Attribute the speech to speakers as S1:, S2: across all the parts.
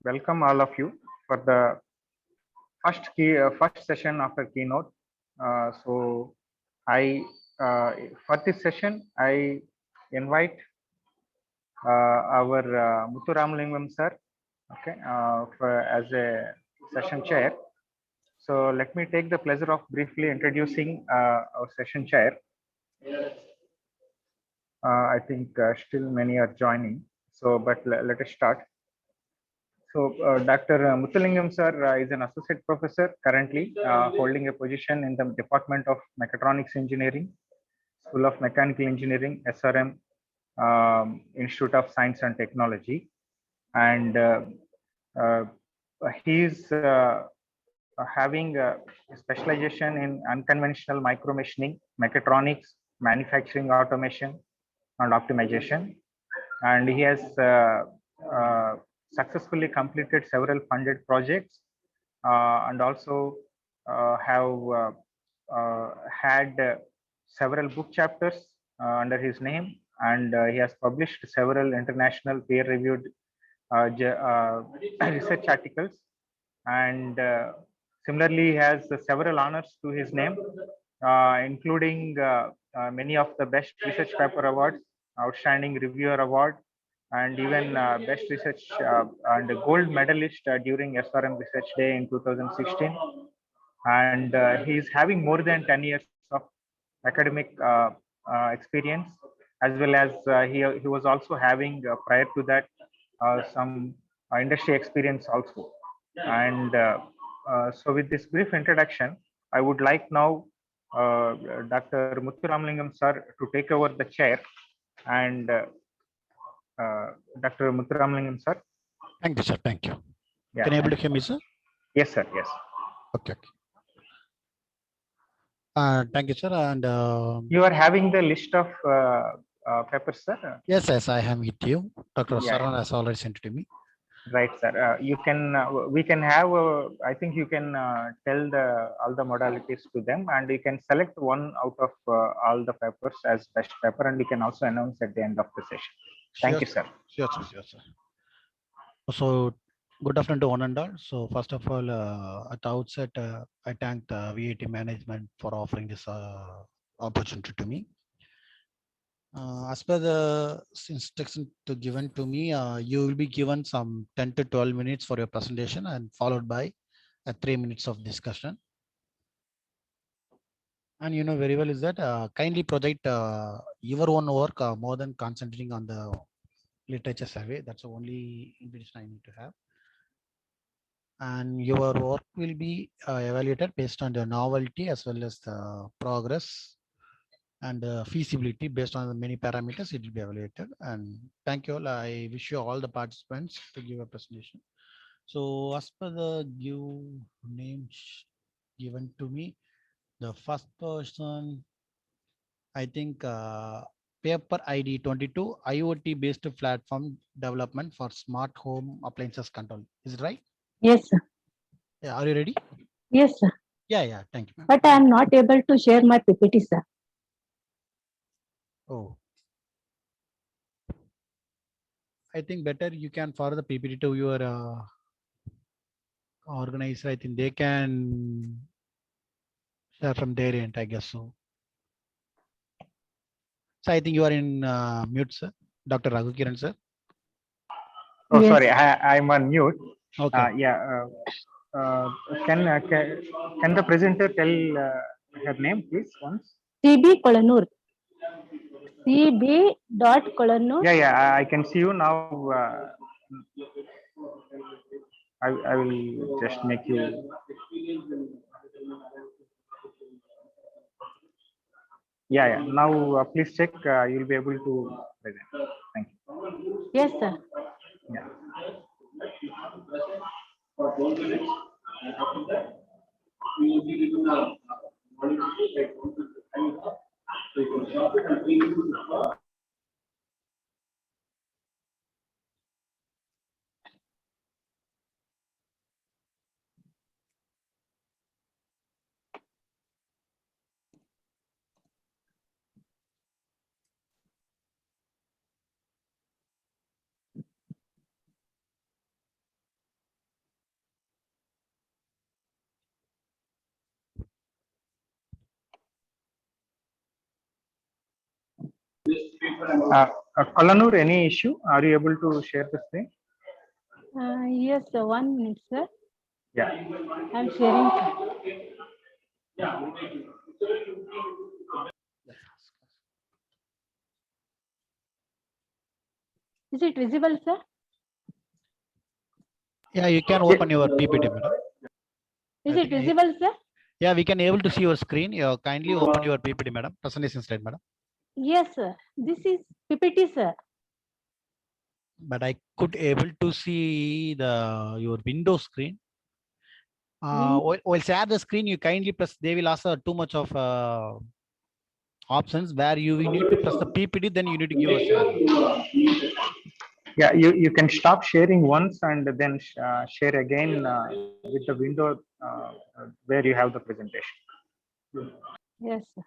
S1: welcome all of you for the first session of a keynote. So I for this session I invite our Muthu Ramalingam sir, okay, as a session chair. So let me take the pleasure of briefly introducing our session chair. I think still many are joining. So, but let us start. So, Dr. Muthulingam sir is an associate professor currently holding a position in the Department of Mechatronics Engineering, School of Mechanical Engineering, SRM, Institute of Science and Technology. And he is having a specialization in unconventional micromachining, mechatronics, manufacturing automation, and optimization. And he has uh, successfully completed several funded projects and also have had several book chapters under his name, and he has published several international peer-reviewed research articles, and similarly he has several honors to his name, including many of the best research paper awards, outstanding reviewer award, and even best research and gold medalist during SRM Research Day in 2016. And he is having more than 10 years of academic experience, as well as he was also having prior to that some industry experience also. And so with this brief introduction, I would like now Dr. Muthu Ramalingam sir to take over the chair. And Dr. Muthu Ramalingam sir.
S2: Thank you, sir. Thank you.
S1: Yeah,
S2: Can you able to hear me, sir?
S1: Yes, sir. Yes.
S2: Okay. Thank you, sir. And
S1: you are having the list of papers, sir?
S2: Yes, I am with you. Dr.
S1: Yeah.
S2: Saran has already sent it to me.
S1: Right, sir. You can, we can have, I think you can tell all the modalities to them, and you can select one out of all the papers as best paper, and you can also announce at the end of the session. Thank you, sir.
S2: Sure, sir. So, good afternoon to one and all. So, first of all, at the outset, I thank the VAT management for offering this opportunity to me. As per the instruction given to me, you will be given some 10 to 12 minutes for your presentation and followed by 3 minutes of discussion. And you know very well is that kindly project your own work more than concentrating on the literature survey. That's the only invitation I need to have. And your work will be evaluated based on the novelty as well as the progress and feasibility. Based on the many parameters, it will be evaluated. And thank you all. I wish you all the participants to give a presentation. So as per the names given to me, the first person, I think paper ID 22, IoT based platform development for smart home appliances control. Is it right?
S3: Yes, sir.
S2: Yeah, are you ready?
S3: Yes, sir.
S2: Yeah, thank you.
S3: But I am not able to share my PPT, sir.
S2: Oh. I think better you can forward the PPT to your organizer. I think they can share from their end, I guess so. So I think you are in mute, sir. Dr. Raghu Kiran, sir.
S1: Oh, yes. Sorry, I'm on mute.
S2: Okay.
S1: Can the presenter tell her name, please, once?
S3: CB Kolanur. CB dot Kolanur.
S1: Yeah, I can see you now. I will just make you. Yeah. Now, please check. You'll be able to present. Thank you.
S3: Yes, sir.
S1: Yeah. Kolanur, any issue? Are you able to share the screen?
S3: Yes, sir. 1 minute, sir.
S1: Yeah.
S3: I'm sharing. Is it visible, sir?
S2: Yeah, you can open your PPT, madam.
S3: Is
S2: I
S3: it
S2: think
S3: visible, sir?
S2: Yeah, we can able to see your screen. You kindly open your PPT, madam. Presentation slide, madam.
S3: Yes, sir. This is PPT, sir.
S2: But I could able to see your window screen. While share the screen, you kindly press. They will ask too much of options where you need to press the PPT. Then you need to give a share.
S1: Yeah, you can stop sharing once and then share again with the window where you have the presentation.
S3: Yes, sir.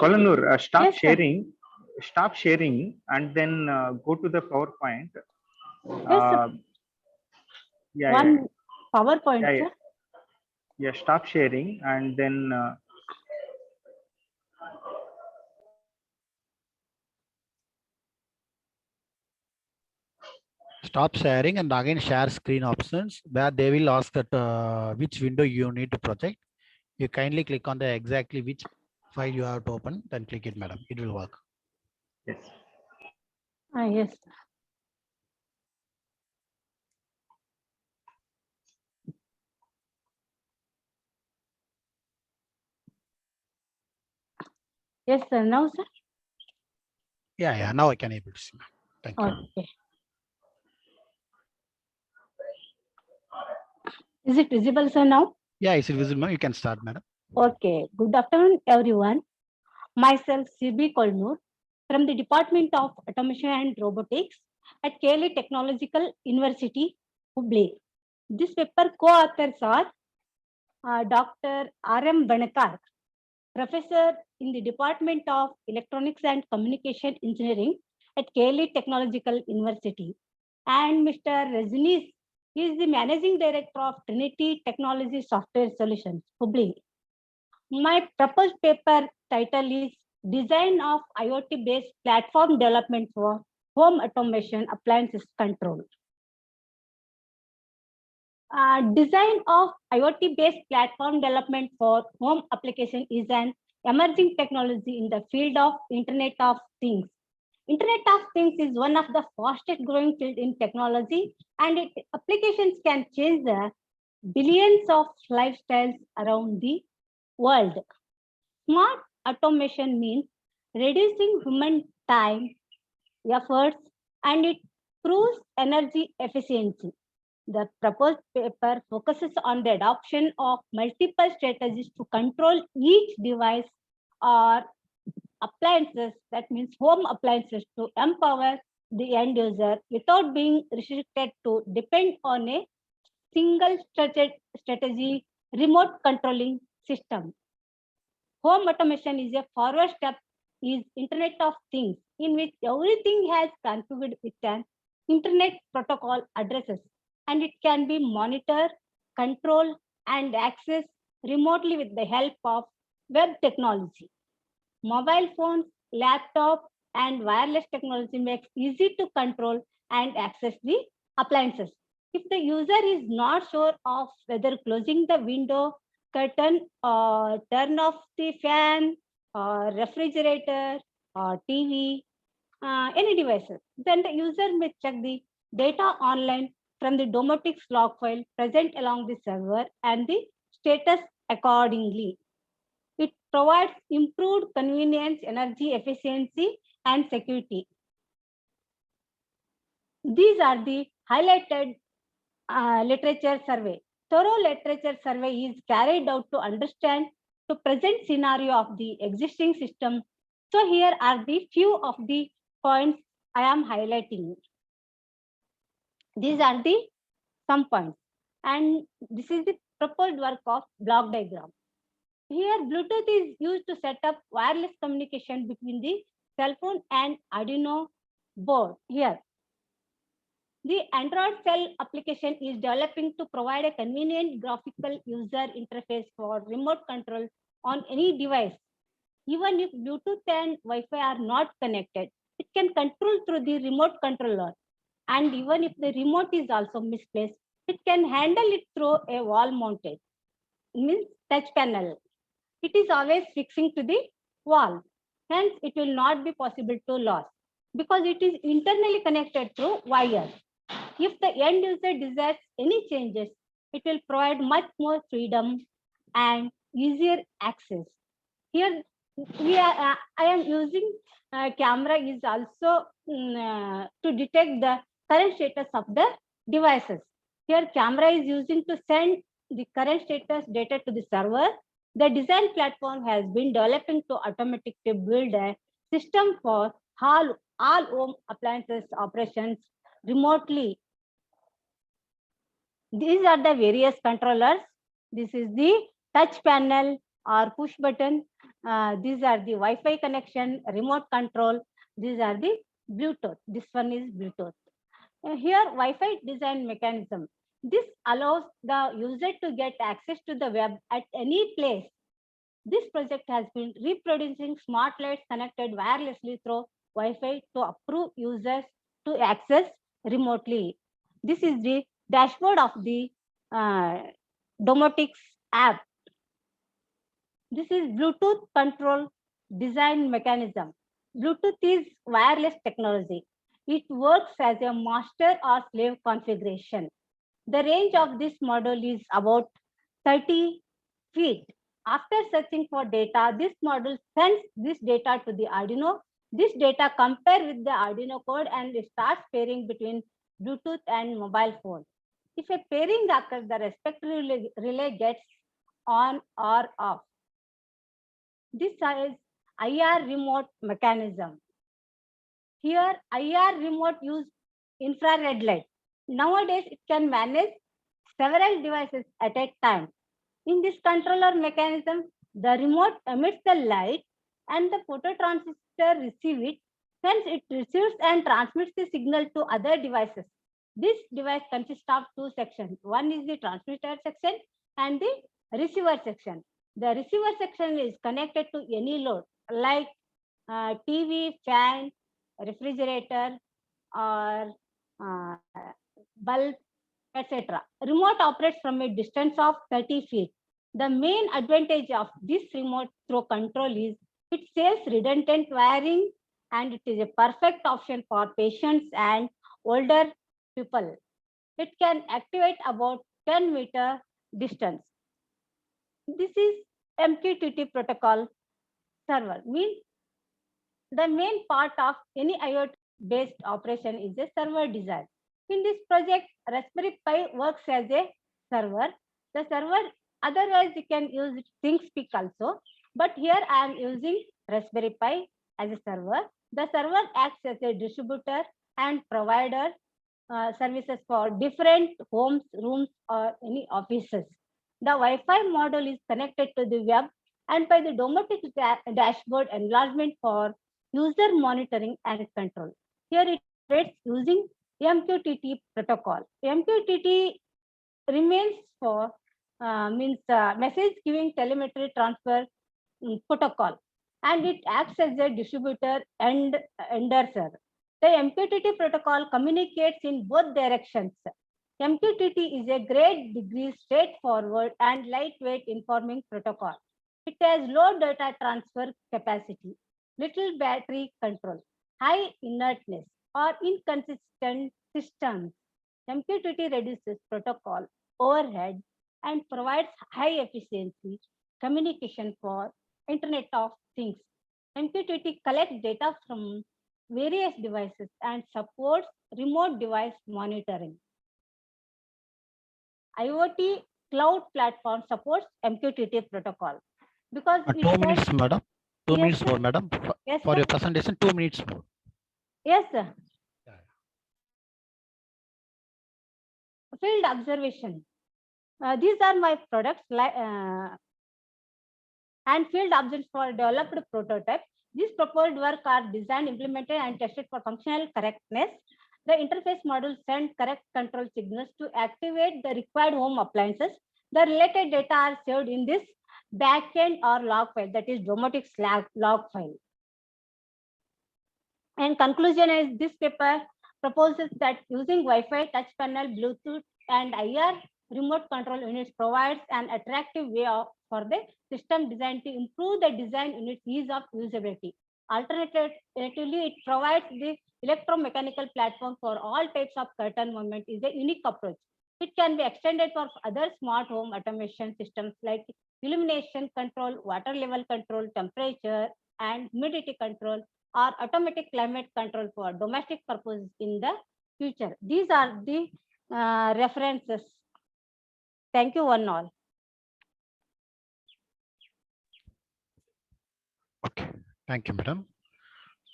S1: Kolanur, stop
S3: Yes, sir.
S1: sharing. Stop sharing and then go to the PowerPoint.
S3: Yes, sir.
S1: Yeah,
S3: One PowerPoint,
S1: yeah,
S3: sir.
S1: yeah. Stop sharing and then
S2: Stop sharing and again share screen options where they will ask that which window you need to project. You kindly click on the exactly which file you have to open, then click it, madam. It will work.
S1: yes.
S3: Yes, sir. Yes, sir. Now, sir.
S2: Yeah. Now I can able to see, ma'am. Thank you.
S3: Okay. Is it visible, sir, now?
S2: Yeah, is it visible, ma'am? You can start, madam.
S3: Okay. Good afternoon, everyone. Myself, CB Kolnur, from the Department of Automation and Robotics at KLE Technological University, Hubli. This paper co-authors are Dr. R.M. Banekar, Professor in the Department of Electronics and Communication Engineering at KLE Technological University, and Mr. Rajneesh. He is the Managing Director of Trinity Technology Software Solutions, Hubli. My proposed paper title is Design of IoT-based platform development for home automation appliances control. Design of IoT-based platform development for home application is an emerging technology in the field of Internet of Things. Internet of Things is one of the fastest growing field in technology, and its applications can change the billions of lifestyles around the world. Smart automation means reducing human time, efforts, and it proves energy efficiency. The proposed paper focuses on the adoption of multiple strategies to control each device or appliances, that means home appliances, to empower the end user without being restricted to depend on a single strategy remote controlling system. Home automation is a forward step is Internet of Things in which everything has configured with an Internet protocol addresses, and it can be monitored, controlled, and accessed remotely with the help of web technology. Mobile phones, laptop, and wireless technology makes easy to control and access the appliances. If the user is not sure of whether closing the window, curtain, or turn off the fan, or refrigerator, or TV, any devices, then the user may check the data online from the domotics log file present along the server and the status accordingly. It provides improved convenience, energy efficiency, and security. These are the highlighted literature survey. Thorough literature survey is carried out to understand the present scenario of the existing system. So here are the few of the points I am highlighting. These are the some points, and this is the proposed work of block diagram. Here, Bluetooth is used to set up wireless communication between the cell phone and Arduino board. Here, the Android cell application is developing to provide a convenient graphical user interface for remote control on any device. Even if Bluetooth and Wi-Fi are not connected, it can control through the remote controller. And even if the remote is also misplaced, it can handle it through a wall mounted, means touch panel. It is always fixing to the wall. Hence, it will not be possible to lose because it is internally connected through wires. If the end user desires any changes, it will provide much more freedom and easier access. Here, I am using camera is also to detect the current status of the devices. Here, camera is using to send the current status data to the server. The design platform has been developing to automatically build a system for all home appliances operations remotely. These are the various controllers. This is the touch panel or push button. These are the Wi-Fi connection, remote control. These are the Bluetooth. This one is Bluetooth. Here, Wi-Fi design mechanism. This allows the user to get access to the web at any place. This project has been reproducing smart lights connected wirelessly through Wi-Fi to approve users to access remotely. This is the dashboard of the Domotics app. This is Bluetooth control design mechanism. Bluetooth is wireless technology. It works as a master or slave configuration. The range of this model is about 30 feet. After searching for data, this model sends this data to the Arduino. This data compare with the Arduino code and starts pairing between Bluetooth and mobile phone. If a pairing occurs, the respective relay gets on or off. This is IR remote mechanism. Here, IR remote use infrared light. Nowadays, it can manage several devices at a time. In this controller mechanism, the remote emits the light and the phototransistor receives it. Hence, it receives and transmits the signal to other devices. This device consists of two sections. One is the transmitter section and the receiver section. The receiver section is connected to any load like TV, fan, refrigerator, or bulb, etc. Remote operates from a distance of 30 feet. The main advantage of this remote through control is it saves redundant wiring and it is a perfect option for patients and older people. It can activate about 10-meter distance. This is MQTT protocol server. Means the main part of any IoT-based operation is a server design. In this project, Raspberry Pi works as a server. The server, otherwise you can use ThinkSpeak also, but here I am using Raspberry Pi as a server. The server acts as a distributor and provider services for different homes, rooms, or any offices. The Wi-Fi module is connected to the web and by the Domotics dashboard enlargement for user monitoring and control. Here it operates using MQTT protocol. MQTT remains for message giving telemetry transfer protocol, and it acts as a distributor and endorser. The MQTT protocol communicates in both directions. MQTT is a great degree straightforward and lightweight informing protocol. It has low data transfer capacity, little battery control, high inertness, or inconsistent systems. MQTT reduces protocol overhead and provides high efficiency communication for Internet of Things. MQTT collects data from various devices and supports remote device monitoring. IoT cloud platform supports MQTT protocol because
S2: 2 minutes, madam. 2
S3: Yes,
S2: minutes
S3: sir.
S2: more, madam.
S3: Yes,
S2: For
S3: sir.
S2: your presentation, 2 minutes more.
S3: Yes, sir.
S2: Yeah.
S3: Field observation. These are my products and field objects for developed prototype. These proposed work are designed, implemented, and tested for functional correctness. The interface module sends correct control signals to activate the required home appliances. The related data are saved in this backend or log file, that is domotics log file. And conclusion is this paper proposes that using Wi-Fi, touch panel, Bluetooth, and IR remote control units provides an attractive way for the system design to improve the design unit's ease of usability. Alternatively, it provides the electromechanical platform for all types of curtain movement is a unique approach. It can be extended for other smart home automation systems like illumination control, water level control, temperature, and humidity control, or automatic climate control for domestic purposes in the future. These are the references. Thank you, one all.
S2: Okay, thank you, madam.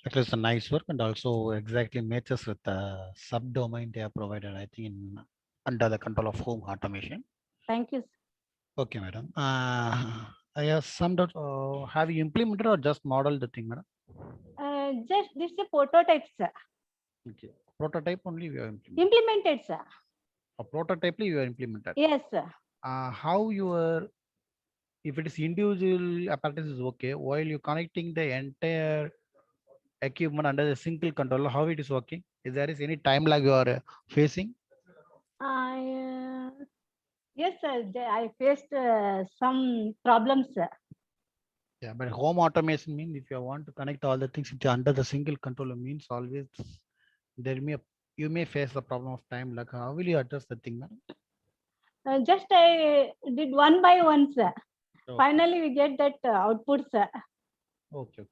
S2: That is a nice work and also exactly matches with the subdomain they have provided, I think, under the control of home automation.
S3: Thank you.
S2: Okay, madam. I have some doubt. Have you implemented or just modeled the thing, madam?
S3: Just this is a prototype, sir.
S2: Okay. Prototype only we have
S3: Implemented, sir.
S2: A prototype you are implemented.
S3: Yes, sir.
S2: How you are, if it is individual apparatus is okay, while you connecting the entire equipment under the single controller, how it is working? Is there is any time lag you are facing?
S3: Yes, sir. I faced some problems, sir.
S2: Yeah, but home automation means if you want to connect all the things under the single controller means always there may you may face the problem of time lag. How will you address the thing, madam?
S3: Just I did one by one, sir.
S2: Okay.
S3: Finally, we get that output, sir.
S2: Okay.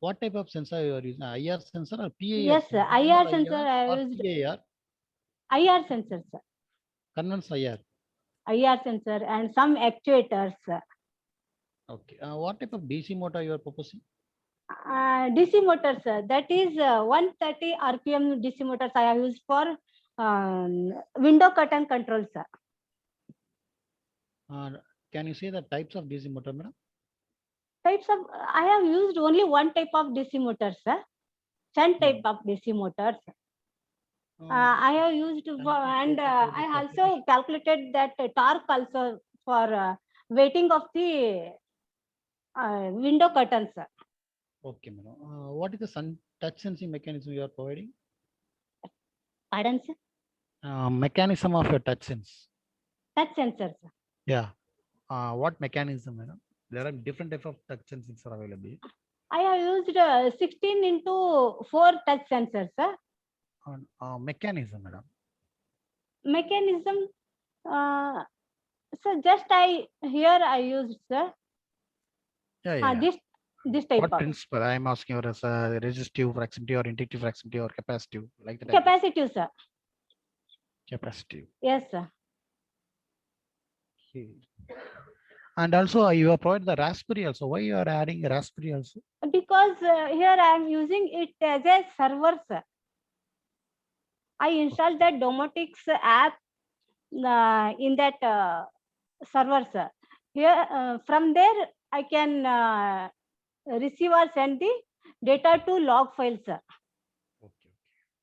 S2: What type of sensor you are using? IR sensor or PAR?
S3: Yes, sir. IR sensor I used.
S2: PAR?
S3: IR sensor, sir.
S2: Conventional IR.
S3: IR sensor and some actuators, sir.
S2: Okay. What type of DC motor you are proposing?
S3: DC motors, sir. That is 130 RPM DC motors I have used for window curtain control, sir.
S2: Can you say the types of DC motor, madam?
S3: Types of, I have used only one type of DC motor, sir. Shunt type of DC motors. I have used and I also calculated that torque also for weighting of the window curtains, sir.
S2: Okay, madam. What is the touch sensing mechanism you are providing?
S3: Pardon, sir?
S2: Mechanism of your touch sense.
S3: Touch sensor, sir.
S2: Yeah. What mechanism, madam? There are different types of touch sensors are available.
S3: I have used 16 into 4 touch sensors, sir.
S2: Mechanism, madam.
S3: Mechanism, so just I used, sir.
S2: Yeah.
S3: This type
S2: what
S3: of
S2: principle I am asking you as a resistive proximity or inductive proximity or capacitive, like that.
S3: Capacitive, sir.
S2: Capacitive.
S3: Yes, sir.
S2: Okay. And also you have provided the Raspberry also. Why you are adding a Raspberry also?
S3: Because here I am using it as a server, sir. I installed that Domotics app in that server, sir. Here from there I can receive or send the data to log files, sir.
S2: Okay.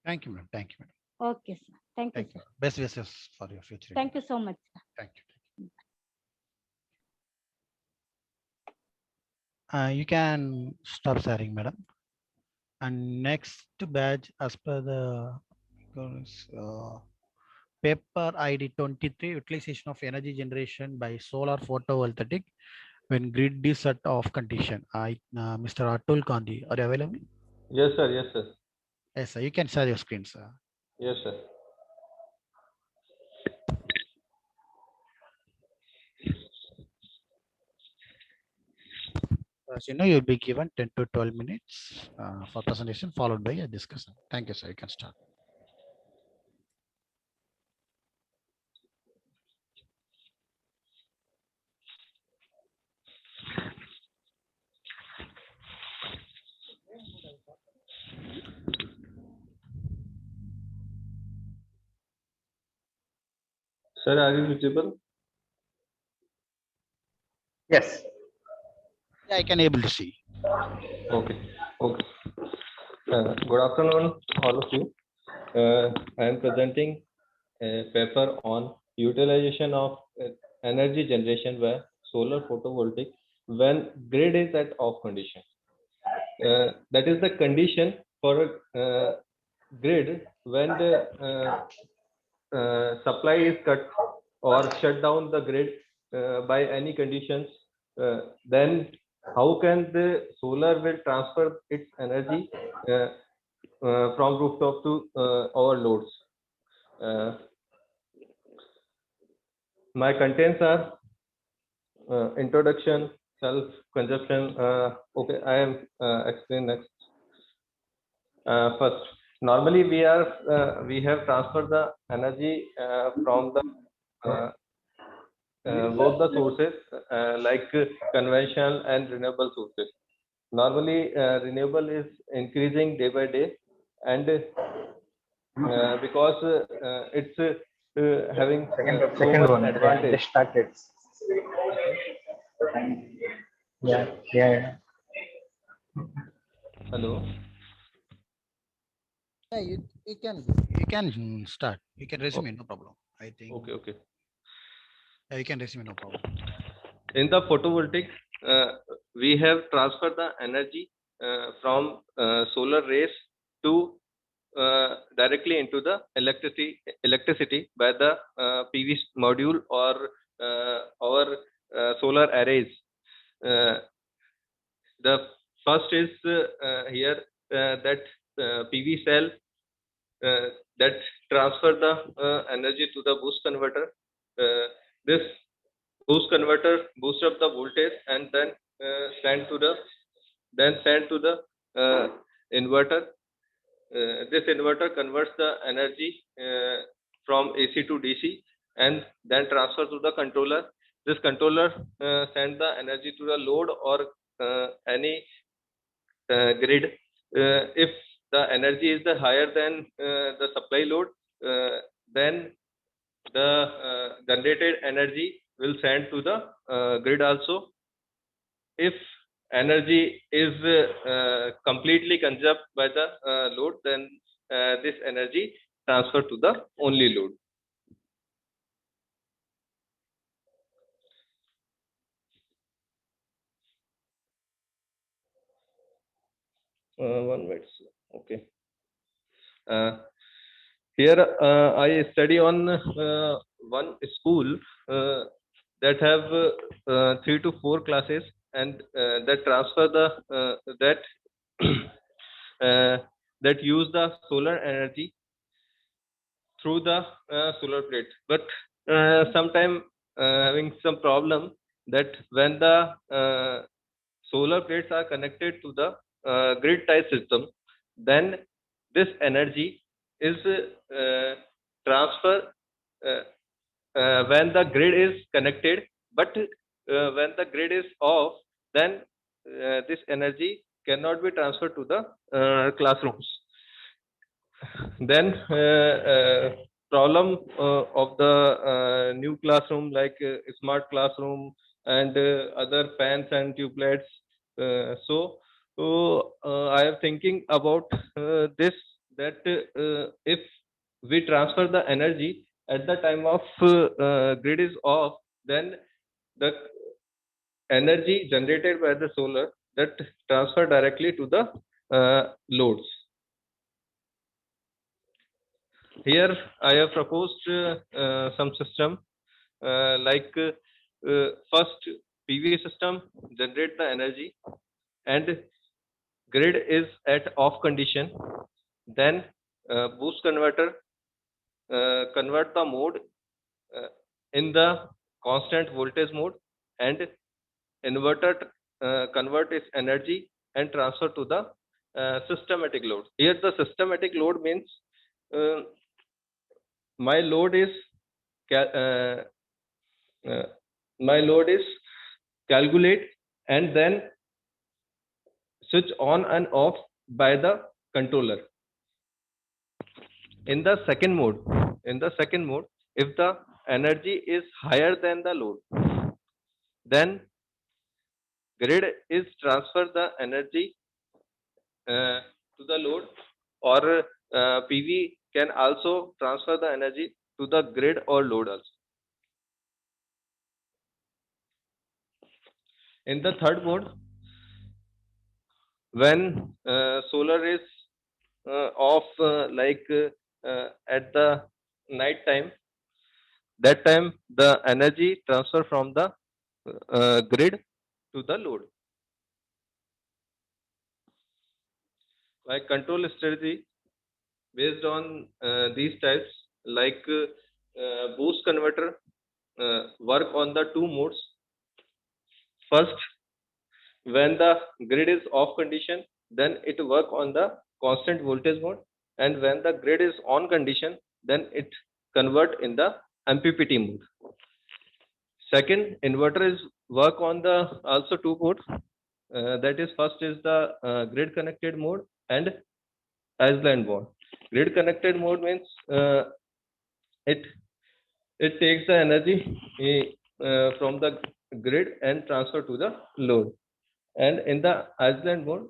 S2: Thank you, ma'am. Thank you, madam.
S3: Okay, sir. Thank you, sir.
S2: Best wishes for your future.
S3: Thank you so much, sir.
S2: Thank you. You can stop sharing, madam. And next batch, as per the paper ID 23, utilization of energy generation by solar photovoltaic when grid is at off condition. Mr. Atul Gandhi, are you available?
S4: Yes, sir. Yes, sir.
S2: Yes, sir. You can share your screen, sir.
S4: Yes, sir.
S2: As you know, you'll be given 10 to 12 minutes for presentation, followed by a discussion. Thank you, sir. You can start.
S4: Sir, are you visible?
S1: Yes.
S2: Yeah, I can able to see.
S4: Okay. Okay. Good afternoon, all of you. I am presenting a paper on utilization of energy generation by solar photovoltaic when grid is at off condition. That is the condition for a grid when the supply is cut or shut down the grid by any conditions. Then how can the solar will transfer its energy from rooftop to our loads? My contents are introduction, self-consumption. Okay, I am explain next. First, normally we have transferred the energy from the both the sources like conventional and renewable sources. Normally, renewable is increasing day by day, and because it's having so
S1: Second
S4: much
S1: one.
S4: advantage.
S1: Just started. Yeah. Yeah.
S4: Hello.
S2: Yeah, you can start. You can resume, no problem. I think.
S4: Okay. Okay.
S2: Yeah, you can resume, no problem.
S4: In the photovoltaic, we have transferred the energy from solar rays to directly into the electricity by the PV module or our solar arrays. The first is here that PV cell that transfer the energy to the boost converter. This boost converter boosts up the voltage and then send to the inverter. This inverter converts the energy from AC to DC and then transfer to the controller. This controller sends the energy to the load or any grid. If the energy is higher than the supply load, then the generated energy will send to the grid also. If energy is completely consumed by the load, then this energy transfer to the only load. One minute. Okay. Here I study on one school that have 3 to 4 classes and that transfer the that use the solar energy through the solar plate, but sometime having some problem that when the solar plates are connected to the grid tie system, then this energy is transfer when the grid is connected, but when the grid is off, then this energy cannot be transferred to the classrooms. Then problem of the new classroom like smart classroom and other fans and tubelets. So I am thinking about this, that if we transfer the energy at the time of grid is off, then the energy generated by the solar that transfer directly to the loads. Here I have proposed some system like first PV system generate the energy and grid is at off condition. Then boost converter convert the mode in the constant voltage mode, and inverter convert its energy and transfer to the systematic load. Here the systematic load means my load is calculate and then switch on and off by the controller. In the second mode, if the energy is higher than the load, then grid is transfer the energy to the load, or PV can also transfer the energy to the grid or load also. In the third mode, when solar is off, at the night time, that time the energy transfer from the grid to the load. By control strategy based on these types, like boost converter work on the two modes. First, when the grid is off condition, then it work on the constant voltage mode, and when the grid is on condition, then it convert in the MPPT mode. Second, inverter is work on the also two modes. That is, first is the grid connected mode and island mode. Grid connected mode means it takes the energy from the grid and transfer to the load. And in the island mode,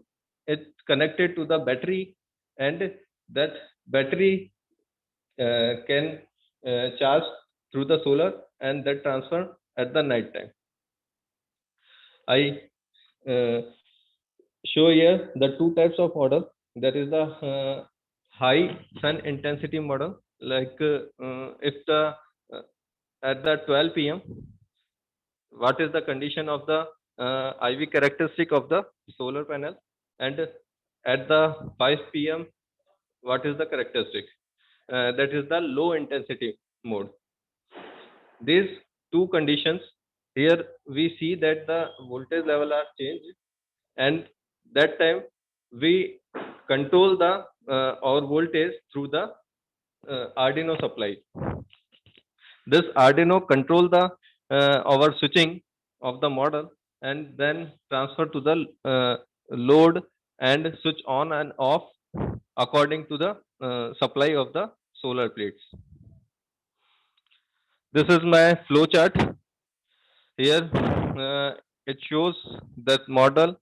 S4: it's connected to the battery, and that battery can charge through the solar, and that transfer at the night time. I show here the two types of model. That is the high sun intensity model. Like if the at the 12 p.m. what is the condition of the IV characteristic of the solar panel, and at the 5 p.m. what is the characteristic? That is the low intensity mode. These two conditions, here we see that the voltage level are changed, and that time we control the our voltage through the Arduino supply. This Arduino control the our switching of the model, and then transfer to the load and switch on and off according to the supply of the solar plates. This is my flow chart. Here it shows that model,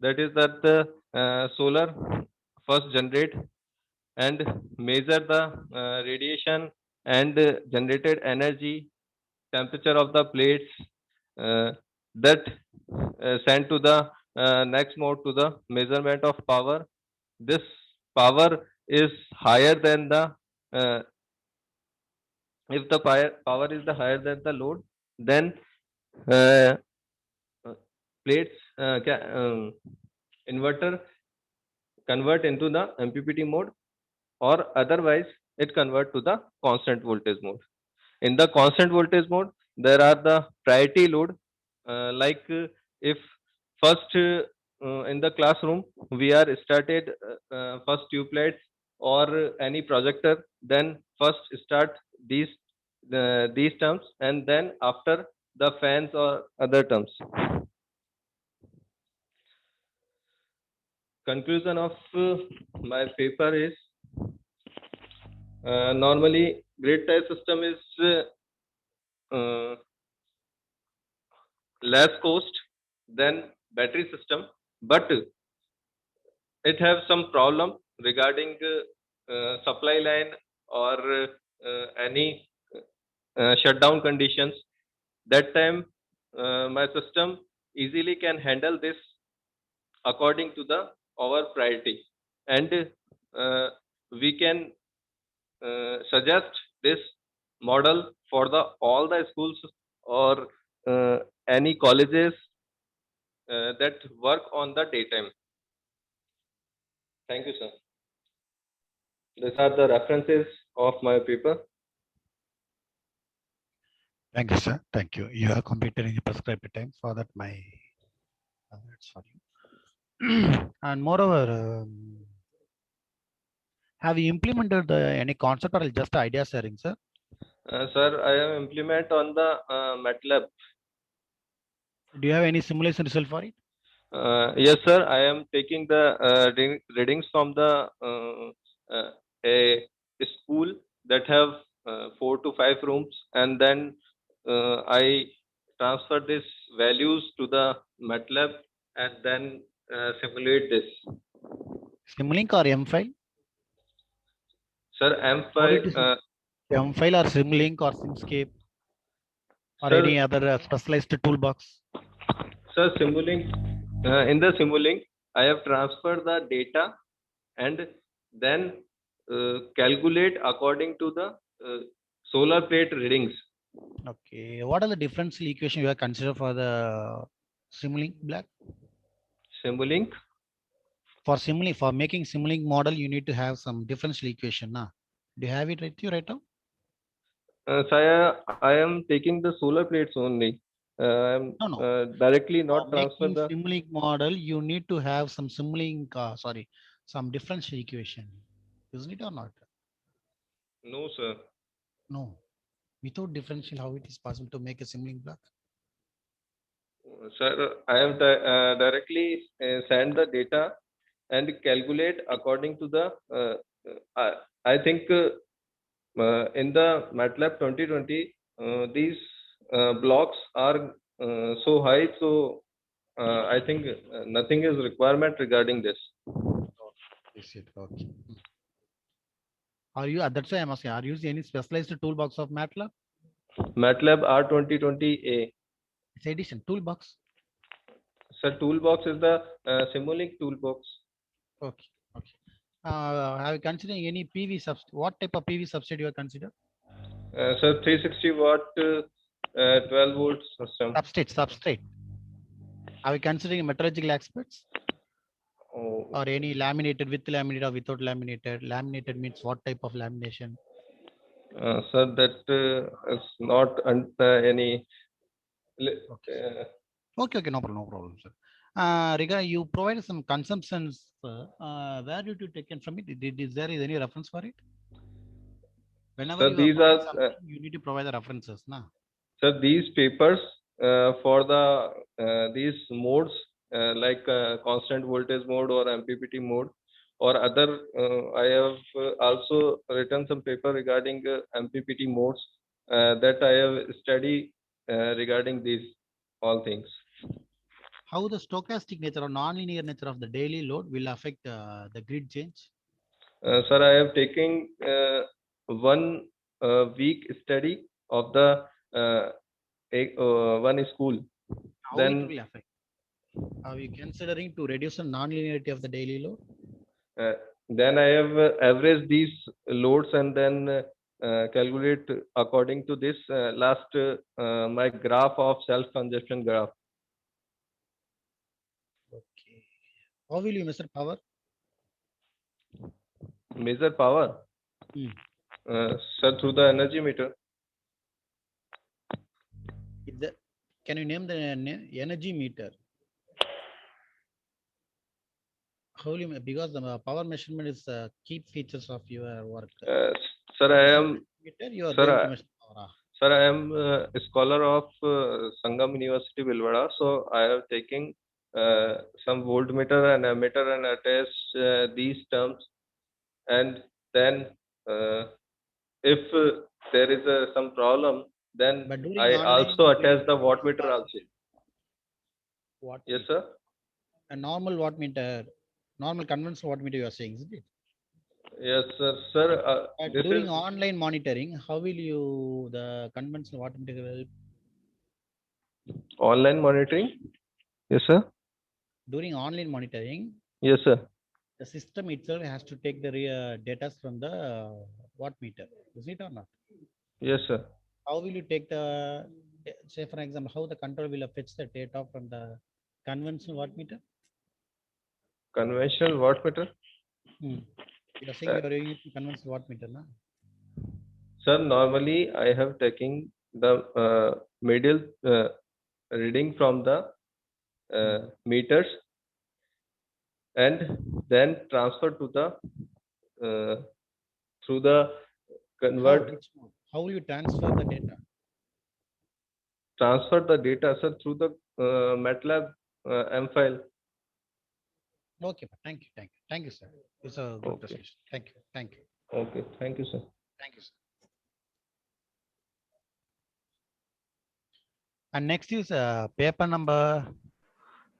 S4: that is that the solar first generate and measure the radiation and generated energy, temperature of the plates, that sent to the next mode to the measurement of power. This power is higher than the if the power is the higher than the load, then uh, plates inverter convert into the MPPT mode, or otherwise it convert to the constant voltage mode. In the constant voltage mode, there are the priority load, if first in the classroom we are started first tube lights or any projector, then first start these terms, and then after the fans or other terms. Conclusion of my paper is normally grid tie system is less cost than battery system, but it have some problem regarding supply line or any shutdown conditions. That time my system easily can handle this according to the our priority, and we can suggest this model for the all the schools or any colleges that work on the daytime. Thank you, sir. These are the references of my paper.
S2: Thank you, sir. Thank you. You have completed in the prescribed time. For that, my that's for you. And moreover, have you implemented any concept or just idea sharing, sir?
S4: Sir, I have implement on the MATLAB.
S2: Do you have any simulation result for it?
S4: Yes, sir. I am taking the readings from the a school that have 4 to 5 rooms, and then I transfer these values to the MATLAB and then simulate this.
S2: Simulink or M file?
S4: Sir,
S2: Or it is
S4: M5,
S2: M file or Simulink or Simscape or
S4: sir,
S2: any other specialized toolbox?
S4: sir, Simulink, in the Simulink, I have transferred the data and then calculate according to the solar plate readings.
S2: Okay. What are the differential equation you have considered for the Simulink Black?
S4: Simulink,
S2: For making Simulink model, you need to have some differential equation. Nah? Do you have it with you right now?
S4: sir, I am taking the solar plates only. I am
S2: No.
S4: directly
S2: For
S4: not transfer
S2: making
S4: the.
S2: Simulink model, you need to have some Simulink, some differential equation. Isn't it or not?
S4: No, sir.
S2: No. Without differential, how it is possible to make a Simulink block?
S4: Sir, I have directly send the data and calculate according to the. I think in the MATLAB 2020, these blocks are so high, so I think nothing is requirement regarding this.
S2: Is it okay? Are you? That's why I'm asking. Are you using any specialized toolbox of MATLAB?
S4: MATLAB R2020A.
S2: It's edition toolbox.
S4: Sir, toolbox is the Simulink toolbox.
S2: Okay. Have you considering any PV substrate? What type of PV substrate you are consider?
S4: Sir, 360 watt 12 volt system.
S2: Substrate. Are we considering metallurgical experts
S4: Oh,
S2: or any laminated with laminated or without laminated? Laminated means what type of lamination?
S4: sir, that is not any.
S2: Okay, no problem, sir. Riga, you provided some consumptions. Where did you taken from it? Is there any reference for it? Whenever
S4: Sir,
S2: you
S4: these
S2: provide
S4: are
S2: something, you need to provide the references, na?
S4: sir, these papers for the these modes like constant voltage mode or MPPT mode or other. I have also written some paper regarding MPPT modes that I have studied regarding these all things.
S2: How the stochastic nature or nonlinear nature of the daily load will affect the grid change?
S4: Sir, I have taken 1 week study of the one school.
S2: How
S4: Then
S2: it will affect? Are you considering to reduce the nonlinearity of the daily load?
S4: then I have averaged these loads and then calculate according to this last my graph of self-consumption graph.
S2: Okay. How will you measure power?
S4: Measure power, sir, through the energy meter.
S2: Can you name the energy meter? How will you, because the power measurement is key features of your work.
S4: Sir, I am.
S2: Meter, you are
S4: Sir,
S2: going to measure power.
S4: Sir, I am a scholar of Sangam University, Bhilwara. So I have taken some voltmeter and ammeter and attached these terms. And then if there is some problem, then I also attach the wattmeter also.
S2: What?
S4: Yes, sir.
S2: A normal wattmeter, normal conventional wattmeter you are saying, isn't it?
S4: Yes, sir. Sir,
S2: during online monitoring, how will you the conventional wattmeter help?
S4: Online monitoring? Yes, sir.
S2: During online monitoring,
S4: yes, sir.
S2: The system itself has to take the data from the wattmeter, is it or not?
S4: Yes, sir.
S2: How will you take the, say for example, how the control will fetch the data from the conventional wattmeter?
S4: Conventional wattmeter?
S2: You are saying you are using conventional wattmeter, na?
S4: Sir, normally I have taken the medial reading from the meters and then transfer to the through the convert.
S2: How will you transfer the data?
S4: Transfer the data, sir, through the MATLAB M file.
S2: Okay, thank you, sir. It's a good discussion. Thank you.
S4: Okay, thank you, sir.
S2: Thank you, sir. And next is paper number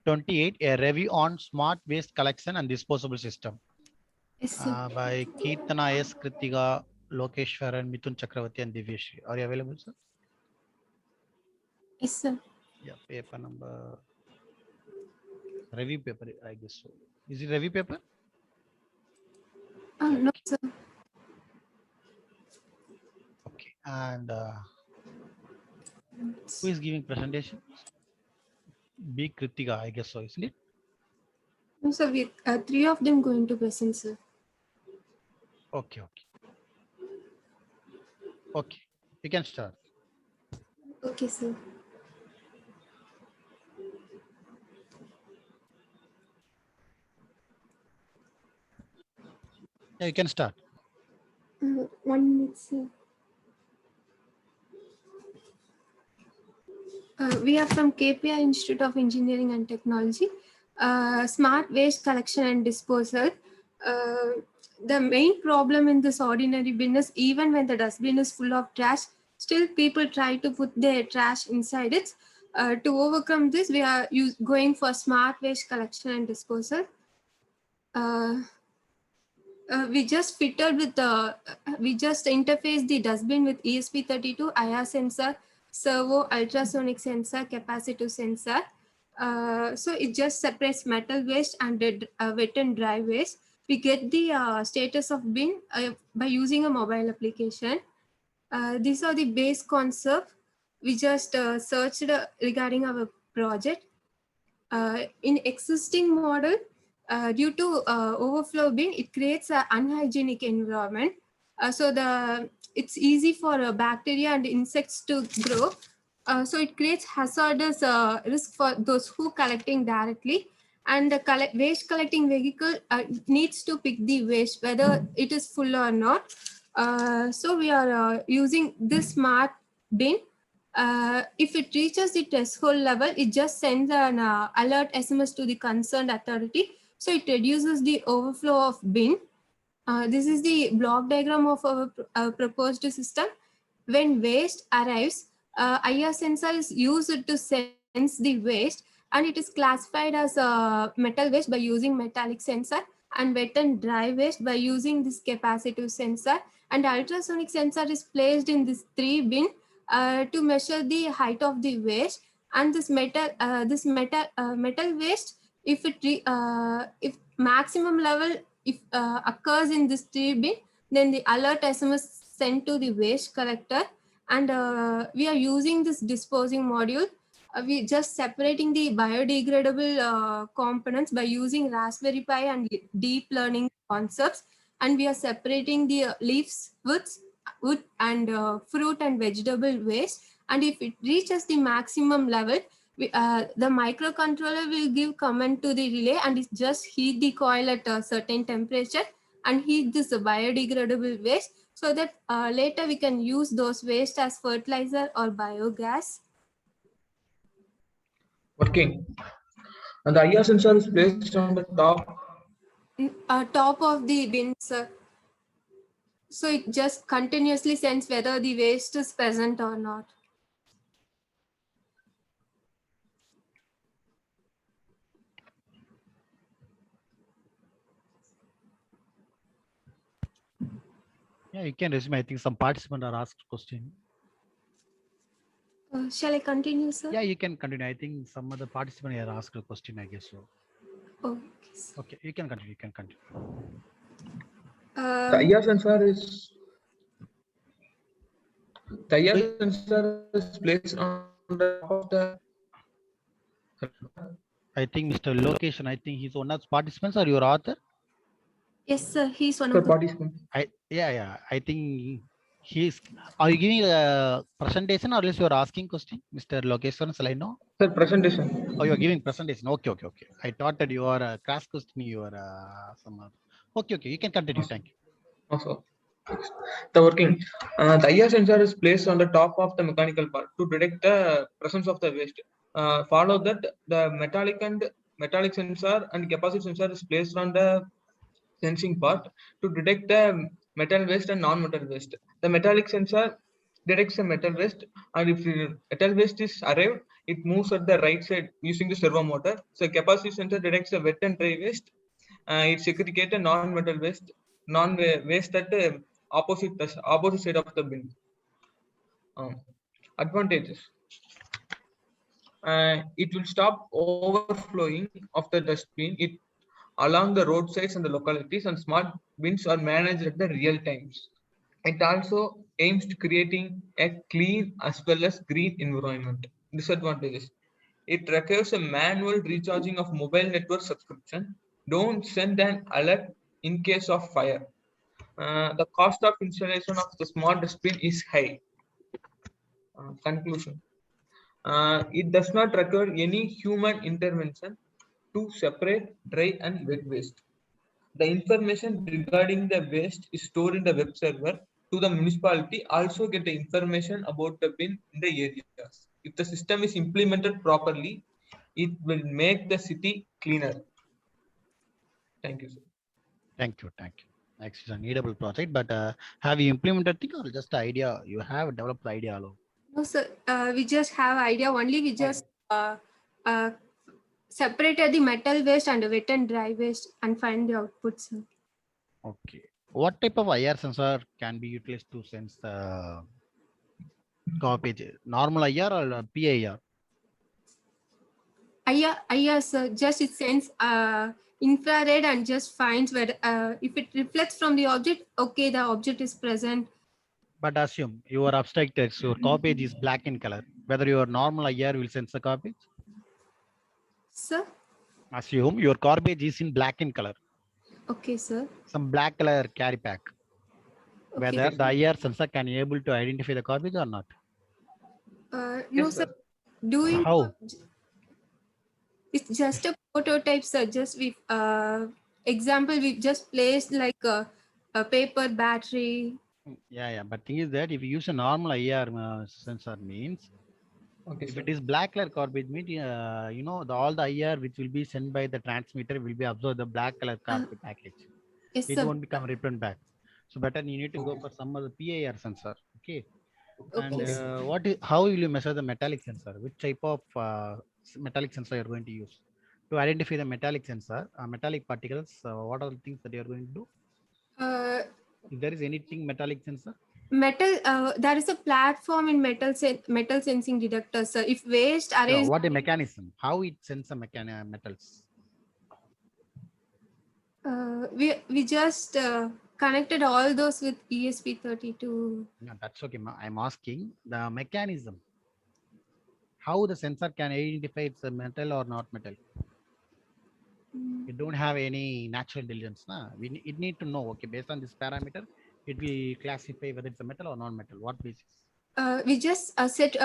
S2: 28, a review on smart waste collection and disposable system
S5: Yes, sir.
S2: by Keertana S. Kritika, Lokeshwaran, Mithun Chakravarti, and Divyashri. Are you available, sir?
S5: Yes, sir.
S2: Yeah, paper number review paper, I guess so. Is it review paper?
S5: No, sir.
S2: Okay. And who is giving presentation? B. Kritika, I guess so, isn't it?
S5: No, sir. We three of them going to present, sir.
S2: Okay, okay. Okay, you can start.
S5: Okay, sir.
S2: Yeah, you can start.
S5: 1 minute, sir. We are from KPI Institute of Engineering and Technology. Smart waste collection and disposal. The main problem in this ordinary business, even when the dustbin is full of trash, still people try to put their trash inside it. To overcome this, we are going for smart waste collection and disposal. We just fitted with the, we just interface the dustbin with ESP32, IR sensor, servo, ultrasonic sensor, capacitive sensor. So it just separates metal waste and wet and dry waste. We get the status of bin by using a mobile application. These are the base concept. We just searched regarding our project. In existing model, due to overflow bin, it creates an unhygienic environment. So it's easy for bacteria and insects to grow. So it creates hazardous risk for those who collecting directly. And the waste collecting vehicle needs to pick the waste, whether it is full or not. So we are using this smart bin. If it reaches the threshold level, it just sends an alert SMS to the concerned authority. So it reduces the overflow of bin. This is the block diagram of our proposed system. When waste arrives, IR sensor is used to sense the waste, and it is classified as metal waste by using metallic sensor, and wet and dry waste by using this capacitive sensor, and ultrasonic sensor is placed in this 3 bin to measure the height of the waste. And this metal waste, if maximum level occurs in this 3 bin, then the alert SMS sent to the waste collector. And we are using this disposing module. We just separating the biodegradable components by using Raspberry Pi and deep learning concepts. And we are separating the leaves, wood and fruit and vegetable waste. And if it reaches the maximum level, the microcontroller will give command to the relay, and it just heat the coil at a certain temperature and heat this biodegradable waste, so that later we can use those waste as fertilizer or biogas.
S6: Working. And the IR sensor is placed on the
S5: Top of the bin, sir. So it just continuously sends whether the waste is present or not.
S2: Yeah, you can resume. I think some participants are asked question.
S5: Shall I continue, sir?
S2: Yeah, you can continue. I think some other participant are asked a question, I guess so.
S5: Okay, sir.
S2: Okay, you can continue. You can continue.
S6: The IR sensor is placed on the top of the.
S2: I think Mr. Location, I think he's one of the participants or your author.
S5: Yes, sir. He's one
S6: The
S5: of the
S6: participant.
S2: Yeah. I think he's. Are you giving a presentation or else you are asking question, Mr. Location? Shall I know?
S6: Sir, presentation.
S2: Oh, you are giving presentation. Okay. I thought that you are crash question. You are some. Okay. You can continue. Thank you.
S6: Also, the working. The IR sensor is placed on the top of the mechanical part to detect the presence of the waste. Follow that the metallic sensor and capacitive sensor is placed on the sensing part to detect the metal waste and non-metal waste. The metallic sensor detects a metal waste, and if the metal waste is arrived, it moves at the right side using the servo motor. So capacity sensor detects the wet and dry waste. It segregates a non-metal waste, non-waste at the opposite side of the bin. Advantages. It will stop overflowing of the dustbin along the roadsides and the localities, and smart bins are managed at the real times. It also aims to creating a clean as well as green environment. Disadvantages. It requires a manual recharging of mobile network subscription. Don't send an alert in case of fire. The cost of installation of the smart dustbin is high. Conclusion. It does not require any human intervention to separate dry and wet waste. The information regarding the waste is stored in the web server. To the municipality also get the information about the bin in the areas. If the system is implemented properly, it will make the city cleaner. Thank you, sir.
S2: Thank you. Thank you. Next is a needable project, but have you implemented thing or just the idea? You have developed the idea alone.
S5: No, sir. We just have idea only. We just separated the metal waste and the wet and dry waste and find the output, sir.
S2: Okay. What type of IR sensor can be utilized to sense the garbage? Normal IR or PIR?
S5: IR, sir. Just it sends infrared and just finds where if it reflects from the object, okay, the object is present.
S2: But assume your abstract text, your garbage is black in color. Whether your normal IR will sense the garbage?
S5: Sir?
S2: Assume your garbage is in black in color.
S5: Okay, sir.
S2: Some black color carry pack.
S5: Okay.
S2: Whether the IR sensor can be able to identify the garbage or not.
S5: No,
S6: Yes,
S5: sir.
S6: sir.
S5: Doing
S2: How?
S5: it's just a prototype, sir. Just we example we just placed like a paper battery.
S2: Yeah. But thing is that if you use a normal IR sensor means,
S6: Okay,
S2: if
S6: sir.
S2: it is black color garbage means, you know, all the IR which will be sent by the transmitter will be absorbed the black color garbage package.
S5: Yes,
S2: It
S5: sir.
S2: won't become returned back. So better you need to go for some other PIR sensor. Okay. And
S5: Okay.
S2: how will you measure the metallic sensor? Which type of metallic sensor you're going to use to identify the metallic sensor, metallic particles? What are the things that you're going to do? If there is anything metallic sensor?
S5: Metal. There is a platform in metal sensing detector, sir. If waste
S2: Yeah,
S5: arrives,
S2: what the mechanism? How it senses metals?
S5: we just connected all those with ESP32.
S2: No, that's okay. I'm asking the mechanism. How the sensor can identify it's a metal or not metal? You don't have any natural intelligence. Nah? It need to know, okay, based on this parameter, it will classify whether it's a metal or non-metal. What basis?
S5: We just set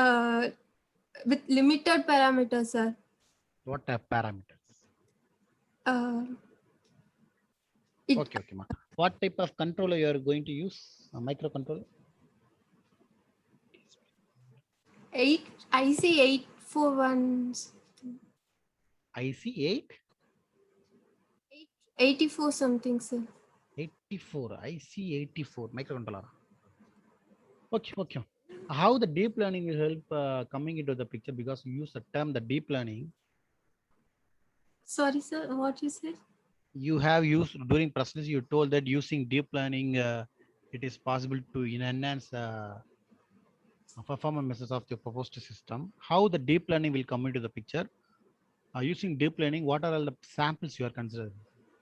S5: with limited parameters, sir.
S2: What are parameters? Okay. What type of controller you are going to use? A microcontroller?
S5: IC841.
S2: IC8?
S5: 84 something, sir.
S2: 84. IC84 microcontroller. Okay. How the deep learning will help coming into the picture, because you use the term the deep learning.
S5: Sorry, sir. What you said?
S2: You have used during presentation. You told that using deep learning, it is possible to enhance performance of the proposed system. How the deep learning will come into the picture? Using deep learning, what are all the samples you are considering?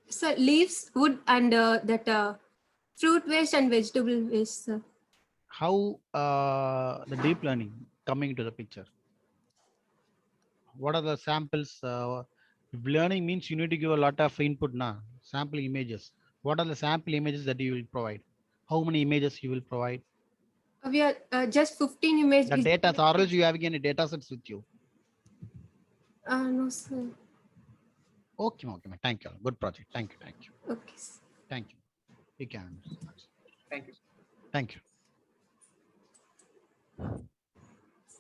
S5: Sir, leaves, wood, and that fruit waste and vegetable waste, sir.
S2: How the deep learning coming into the picture? What are the samples? If learning means you need to give a lot of input, sample images. What are the sample images that you will provide? How many images you will provide?
S5: We are just 15 images.
S2: The data, or else you having any data sets with you?
S5: No, sir.
S2: Okay. Thank you. Good project. Thank you.
S5: Okay.
S2: Thank you. You can.
S6: Thank you.
S2: Thank you.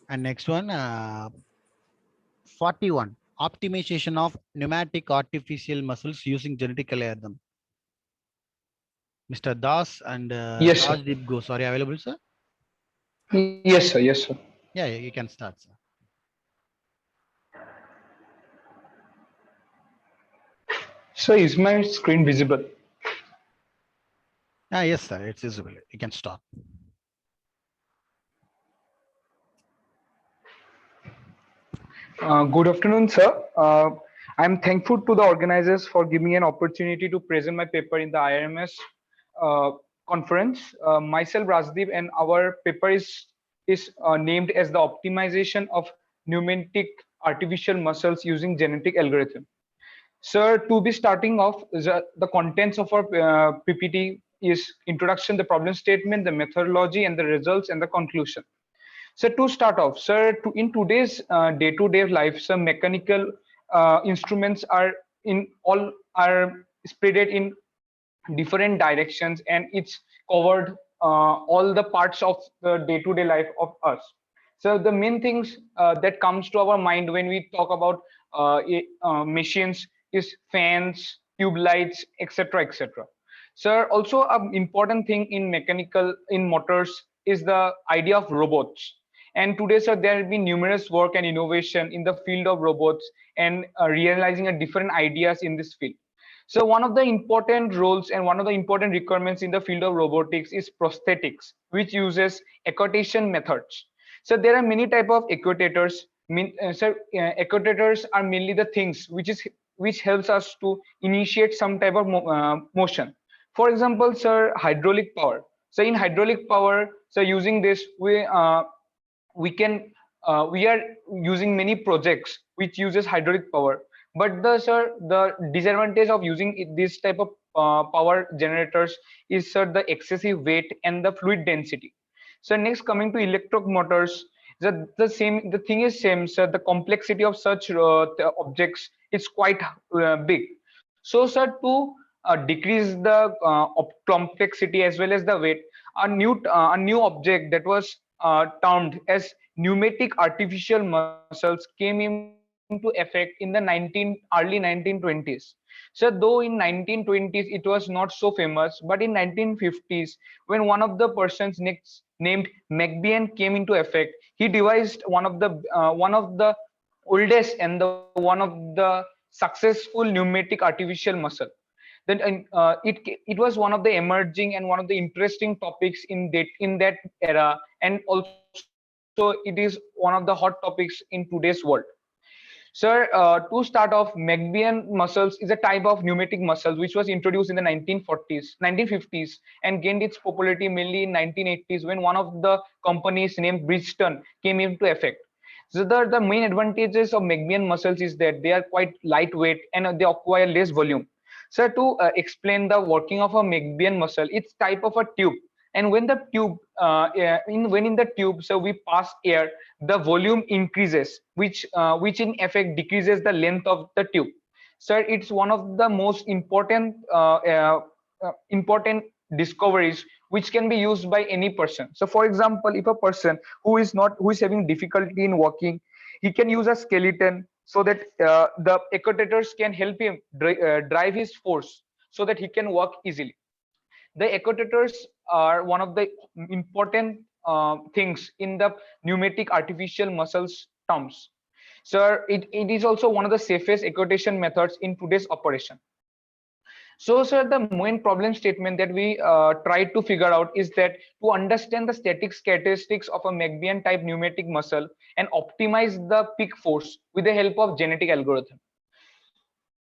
S2: And next one, 41. Optimization of pneumatic artificial muscles using genetic algorithm. Mr. Das and
S6: Yes, sir.
S2: Rajdeep Ghosh, are you available, sir?
S7: Yes, sir. Yes, sir.
S2: Yeah, you can start, sir.
S7: So is my screen visible?
S2: Yes, sir. It's visible. You can start.
S7: Good afternoon, sir. I'm thankful to the organizers for giving me an opportunity to present my paper in the IRMS uh, conference. Myself, Rajdeep, and our paper is named as the optimization of pneumatic artificial muscles using genetic algorithm. Sir, to be starting off, the contents of our PPT is introduction, the problem statement, the methodology, and the results and the conclusion. So to start off, sir, in today's day-to-day life, some mechanical instruments are spreaded in different directions, and it's covered all the parts of the day-to-day life of us. So the main things that comes to our mind when we talk about machines is fans, tube lights, etc., etc. Sir, also an important thing in mechanical in motors is the idea of robots. And today, sir, there have been numerous work and innovation in the field of robots and realizing a different ideas in this field. So one of the important roles and one of the important requirements in the field of robotics is prosthetics, which uses equitation methods. So there are many type of equitators. Equitators are mainly the things which helps us to initiate some type of motion. For example, sir, hydraulic power. So in hydraulic power, so using this, we are using many projects which uses hydraulic power, but the disadvantage of using this type of power generators is, sir, the excessive weight and the fluid density. So next, coming to electric motors, the thing is same, sir. The complexity of such the objects is quite big. So, sir, to decrease the complexity as well as the weight, a new object that was termed as pneumatic artificial muscles came into effect in the early 1920s. So though in 1920s it was not so famous, but in 1950s, when one of the persons next named McBean came into effect, he devised one of the oldest and the one of the successful pneumatic artificial muscle. Then it was one of the emerging and one of the interesting topics in that era, and also it is one of the hot topics in today's world. Sir, to start off, McBean muscles is a type of pneumatic muscle which was introduced in the 1950s, and gained its popularity mainly in 1980s when one of the companies named Bridgestone came into effect. So the main advantages of McBean muscles is that they are quite lightweight and they acquire less volume. So to explain the working of a McBean muscle, it's type of a tube, and when the tube when in the tube, so we pass air, the volume increases, which in effect decreases the length of the tube. Sir, it's one of the most important discoveries which can be used by any person. So for example, if a person who is having difficulty in walking, he can use a skeleton so that the equitators can help him drive his force so that he can walk easily. The equitators are one of the important things in the pneumatic artificial muscles terms. So it is also one of the safest equitation methods in today's operation. So, sir, the main problem statement that we try to figure out is that to understand the static characteristics of a McBean type pneumatic muscle and optimize the peak force with the help of genetic algorithm.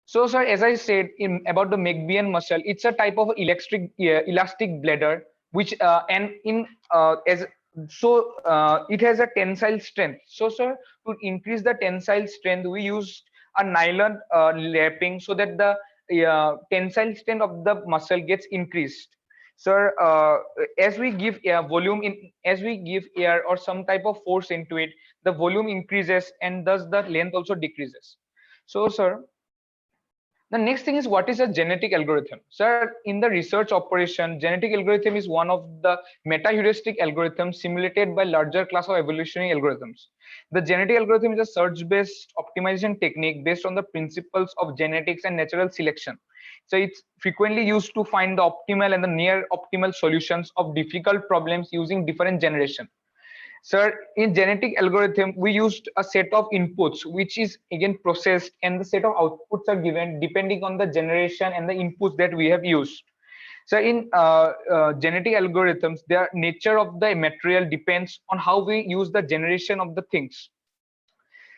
S7: So, sir, as I said about the McBean muscle, it's a type of elastic bladder, which and in as so it has a tensile strength. So, sir, to increase the tensile strength, we use a nylon lapping so that the tensile strength of the muscle gets increased. Sir, as we give as we give air or some type of force into it, the volume increases and thus the length also decreases. So, sir, the next thing is, what is a genetic algorithm? Sir, in the research operation, genetic algorithm is one of the meta-heuristic algorithms simulated by larger class of evolutionary algorithms. The genetic algorithm is a search-based optimization technique based on the principles of genetics and natural selection. So it's frequently used to find the optimal and the near optimal solutions of difficult problems using different generation. Sir, in genetic algorithm, we used a set of inputs, which is again processed, and the set of outputs are given depending on the generation and the inputs that we have used. So in genetic algorithms, the nature of the material depends on how we use the generation of the things.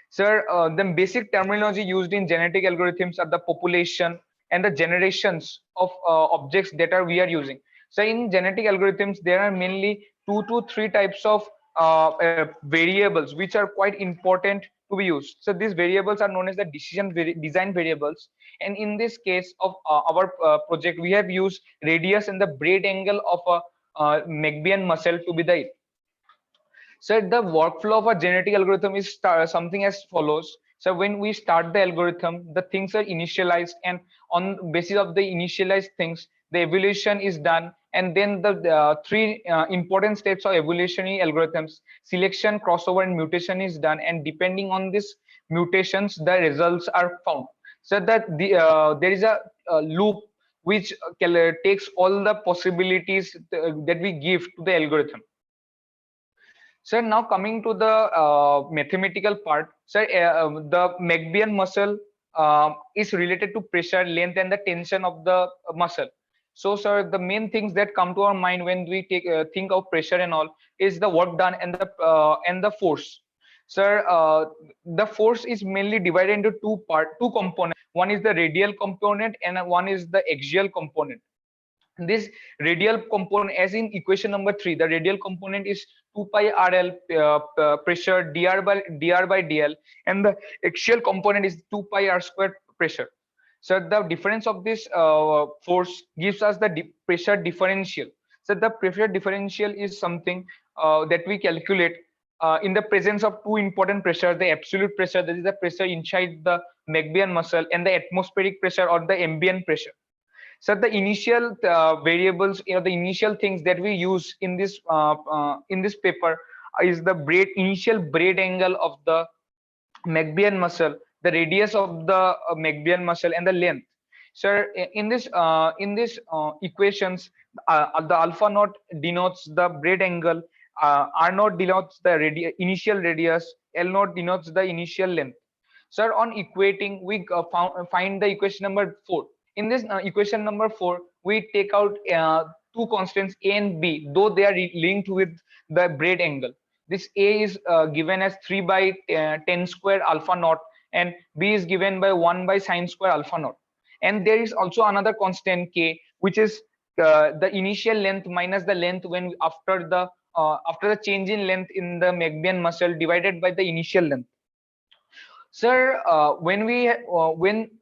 S7: Sir, the basic terminology used in genetic algorithms are the population and the generations of objects that we are using. So in genetic algorithms, there are mainly 2 to 3 types of variables which are quite important to be used. So these variables are known as the design variables. And in this case of our project, we have used radius and the braid angle of a Mcbian muscle to be the. So the workflow of a genetic algorithm is something as follows. So when we start the algorithm, the things are initialized, and on basis of the initialized things, the evaluation is done. And then the 3 important steps of evolutionary algorithms: selection, crossover, and mutation is done. And depending on these mutations, the results are found. So that there is a loop which takes all the possibilities that we give to the algorithm. Sir, now coming to the mathematical part, sir, the Mcbian muscle is related to pressure, length, and the tension of the muscle. So, sir, the main things that come to our mind when we think of pressure and all is the work done and the force. Sir, the force is mainly divided into two components. One is the radial component, and one is the axial component. This radial component, as in equation number 3, the radial component is 2 pi rl pressure dr by dl, and the axial component is 2 pi r squared pressure. So the difference of this force gives us the pressure differential. So the pressure differential is something that we calculate in the presence of 2 important pressure: the absolute pressure, that is the pressure inside the Mcbian muscle, and the atmospheric pressure or the ambient pressure. So the initial variables, the initial things that we use in this paper is the initial braid angle of the Mcbian muscle, the radius of the Mcbian muscle, and the length. So in this equations, the alpha naught denotes the braid angle, r naught denotes the initial radius, L naught denotes the initial length. So on equating, we find the equation number 4. In this equation number 4, we take out 2 constants a and b, though they are linked with the braid angle. This a is given as 3 by 10 square alpha naught, and b is given by 1 by sine square alpha naught. And there is also another constant k, which is the initial length minus the length when after the change in length in the Mcbian muscle divided by the initial length. Sir, when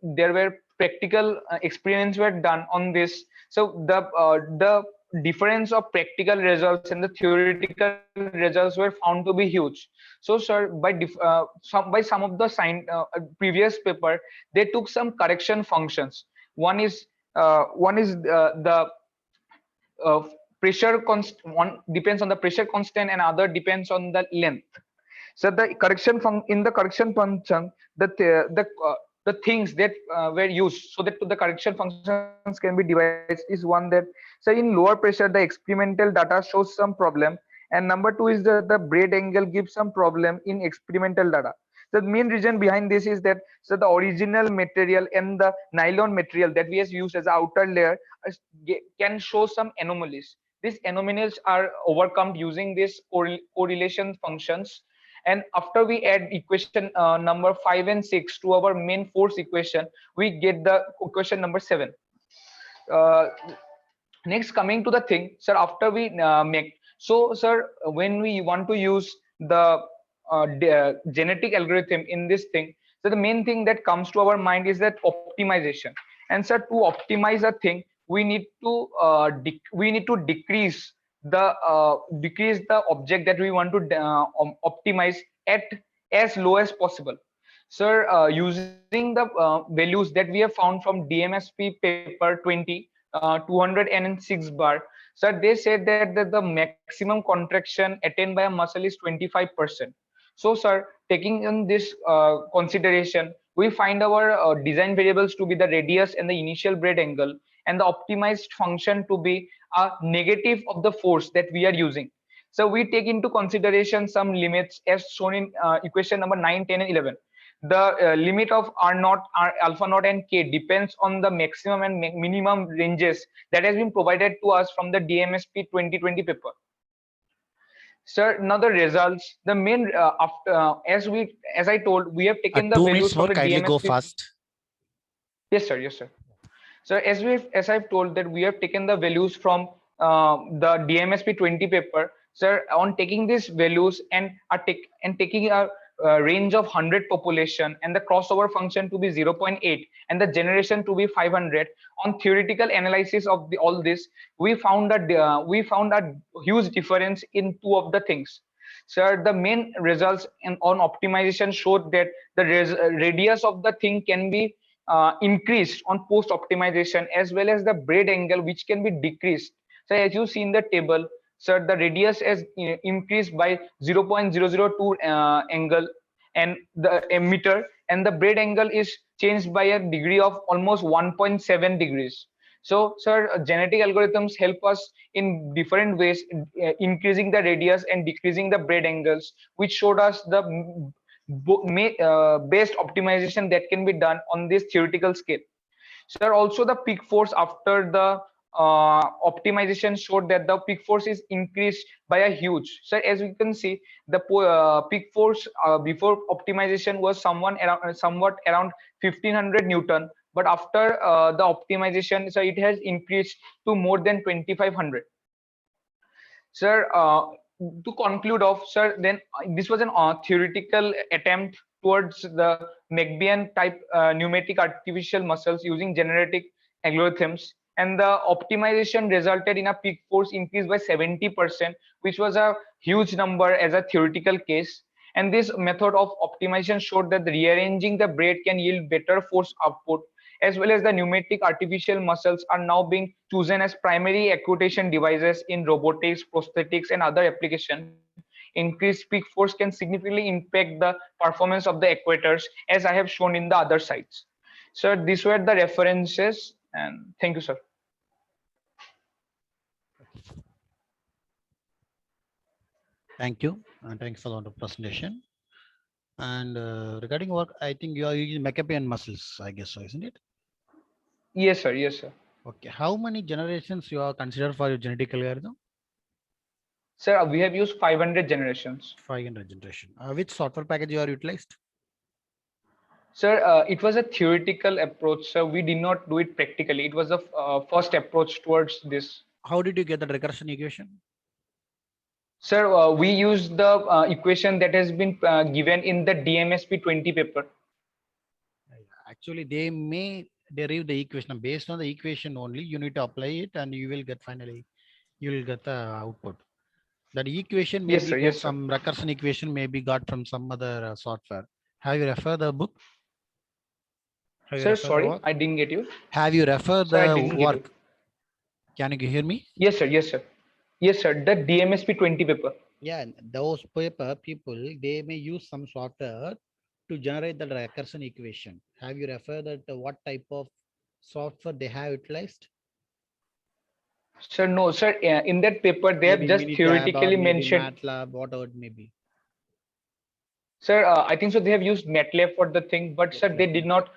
S7: there were practical experiments were done on this, so the difference of practical results and the theoretical results were found to be huge. So, sir, by some of the previous paper, they took some correction functions. One is the pressure constant. One depends on the pressure constant, and other depends on the length. So the correction in the correction function, the things that were used so that the correction functions can be devised is one that, so in lower pressure, the experimental data shows some problem, and number 2 is the braid angle gives some problem in experimental data. The main reason behind this is that the original material and the nylon material that we have used as outer layer can show some anomalies. These anomalies are overcome using these correlation functions. And after we add equation number 5 and 6 to our main force equation, we get the equation number 7. Next, coming to the thing, sir, after we sir, when we want to use the genetic algorithm in this thing, so the main thing that comes to our mind is that optimization. And sir, to optimize a thing, we need to decrease the object that we want to optimize at as low as possible. Sir, using the values that we have found from DMSP paper 20, 206 bar, sir, they said that the maximum contraction attained by a muscle is 25%. So, sir, taking in this consideration, we find our design variables to be the radius and the initial braid angle, and the optimized function to be a negative of the force that we are using. So we take into consideration some limits as shown in equation number 9, 10, and 11. The limit of R naught, R alpha naught, and K depends on the maximum and minimum ranges that has been provided to us from the DMSP 2020 paper. Sir, now the results, the main as I told, we have taken the
S2: 2
S7: values
S2: minutes
S7: from
S2: more,
S7: the
S2: kindly go
S7: DMSP.
S2: fast.
S7: Yes, sir. Yes, sir. So as I've told that we have taken the values from the DMSP 20 paper. Sir, on taking these values and taking a range of 100 population and the crossover function to be 0.8 and the generation to be 500, on theoretical analysis of all this, we found a huge difference in two of the things. Sir, the main results on optimization showed that the radius of the thing can be increased on post optimization, as well as the braid angle which can be decreased. So as you see in the table, sir, the radius is increased by 0.002 angle and the meter, and the braid angle is changed by a degree of almost 1.7 degrees. So sir, genetic algorithms help us in different ways, increasing the radius and decreasing the braid angles, which showed us the best optimization that can be done on this theoretical scale. Sir, also the peak force after the optimization showed that the peak force is increased by a huge. So as we can see, the peak force before optimization was somewhat around 1500 Newton, but after the optimization, so it has increased to more than 2500. Sir, to conclude off, sir, then this was an theoretical attempt towards the McBean type pneumatic artificial muscles using genetic algorithms, and the optimization resulted in a peak force increase by 70%, which was a huge number as a theoretical case. And this method of optimization showed that rearranging the braid can yield better force output, as well as the pneumatic artificial muscles are now being chosen as primary equitation devices in robotics, prosthetics, and other applications. Increased peak force can significantly impact the performance of the equators, as I have shown in the other sites. So these were the references, and thank you, sir.
S2: Thank you, and thanks for the wonderful presentation. And regarding work, I think you are using McBean muscles, I guess so, isn't it?
S7: Yes, sir. Yes, sir.
S2: Okay. How many generations you are considered for your genetic algorithm?
S7: Sir, we have used 500 generations.
S2: 500 generation. Which software package you are utilized?
S7: Sir, it was a theoretical approach, sir. We did not do it practically. It was the first approach towards this.
S2: How did you get the recursion equation?
S7: Sir, we used the equation that has been given in the DMSP 20 paper.
S2: Actually, they may derive the equation. Based on the equation only, you need to apply it and you will get finally, you will get the output. That equation may
S7: Yes,
S2: be
S7: sir.
S2: get
S7: Yes, sir.
S2: some recursion equation may be got from some other software. Have you referred the book?
S7: Sir, sorry, I didn't get you.
S2: Have you referred
S7: Sir, I
S2: the
S7: didn't get
S2: work?
S7: you.
S2: Can you hear me?
S7: Yes, sir. Yes, sir. Yes, sir. The DMSP 20 paper.
S2: Yeah, those paper people, they may use some software to generate the recursion equation. Have you referred that what type of software they have utilized?
S7: Sir, no, sir. In that paper, they have
S2: Maybe
S7: just
S2: Minitab or
S7: theoretically
S2: maybe
S7: mentioned.
S2: MATLAB, whatever it may be.
S7: Sir, I think so. They have used MATLAB for the thing, but sir, they did not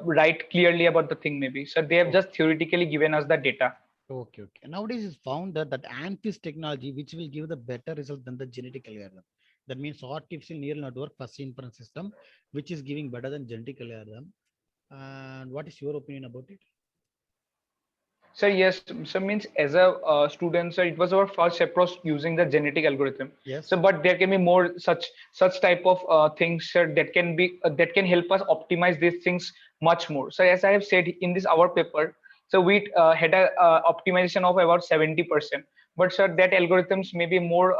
S7: write clearly about the thing. Maybe, sir, they have just theoretically given us the data.
S2: Okay, okay. Nowadays, it's found that ANFIS technology, which will give the better result than the genetic algorithm. That means artificial neural network first inference system, which is giving better than genetic algorithm. And what is your opinion about it?
S7: Sir, yes, sir, means as a student, sir, it was our first approach using the genetic algorithm.
S2: Yes.
S7: So, but there can be more such type of things, sir, that can be that can help us optimize these things much more. So, as I have said in this our paper, so we had a optimization of about 70%. But sir, that algorithms may be more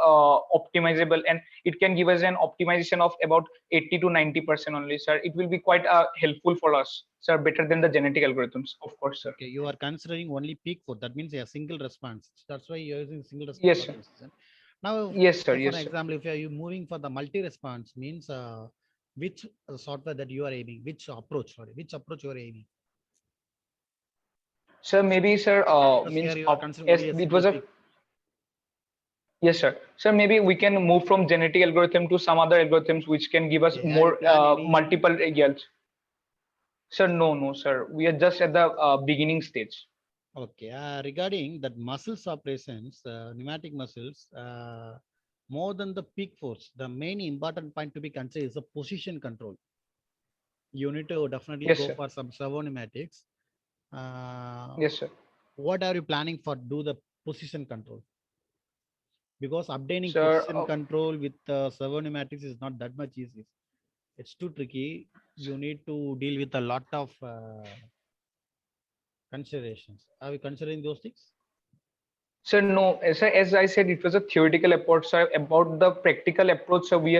S7: optimizable, and it can give us an optimization of about 80 to 90% only, sir. It will be quite helpful for us, sir, better than the genetic algorithms, of course, sir.
S2: Okay, you are considering only peak force. That means a single response. That's why you're using single response.
S7: Yes, sir.
S2: Now,
S7: yes, sir.
S2: For
S7: Yes,
S2: example, if you are moving for the multi-response, means which software that you are aiming, which approach you are aiming?
S7: Sir, maybe, sir, means
S2: it was a
S7: it was a. Yes, sir. So maybe we can move from genetic algorithm to some other algorithms which can give us
S2: Okay, are
S7: more
S2: you planning any-
S7: multiple results. Sir, no, sir. We are just at the beginning stage.
S2: Okay, regarding that muscles operations, pneumatic muscles, more than the peak force, the main important point to be considered is the position control. You need to definitely
S7: Yes,
S2: go
S7: sir.
S2: for some servo pneumatics.
S7: Yes, sir.
S2: What are you planning for do the position control? Because obtaining
S7: Sir,
S2: position control with servo pneumatics is not that much easy. It's too tricky. You need to deal with a lot of considerations. Are we considering those things?
S7: sir, no. As I said, it was a theoretical approach. So about the practical approach, so we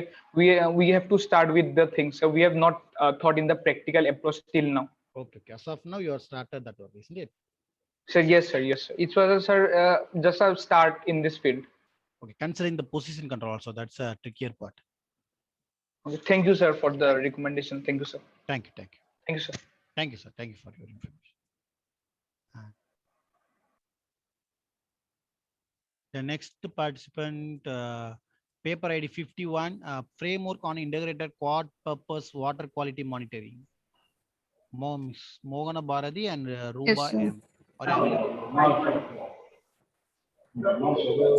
S7: have to start with the things. So we have not thought in the practical approach till now.
S2: Okay, okay. As of now, you have started that work, isn't it?
S7: Sir, yes, sir. Yes, sir. It was, sir, just a start in this field.
S2: Okay, considering the position control also, that's a trickier part.
S7: Okay. Thank you, sir, for the
S2: Thank you.
S7: recommendation. Thank you, sir.
S2: Thank you, thank you.
S7: Thank you, sir.
S2: Thank you, sir. Thank you for your information. The next participant, paper ID 51, framework on integrated quad purpose water quality monitoring. Miss Mogana Bharati and Ruba
S8: Yes, sir.
S2: M. Are you available?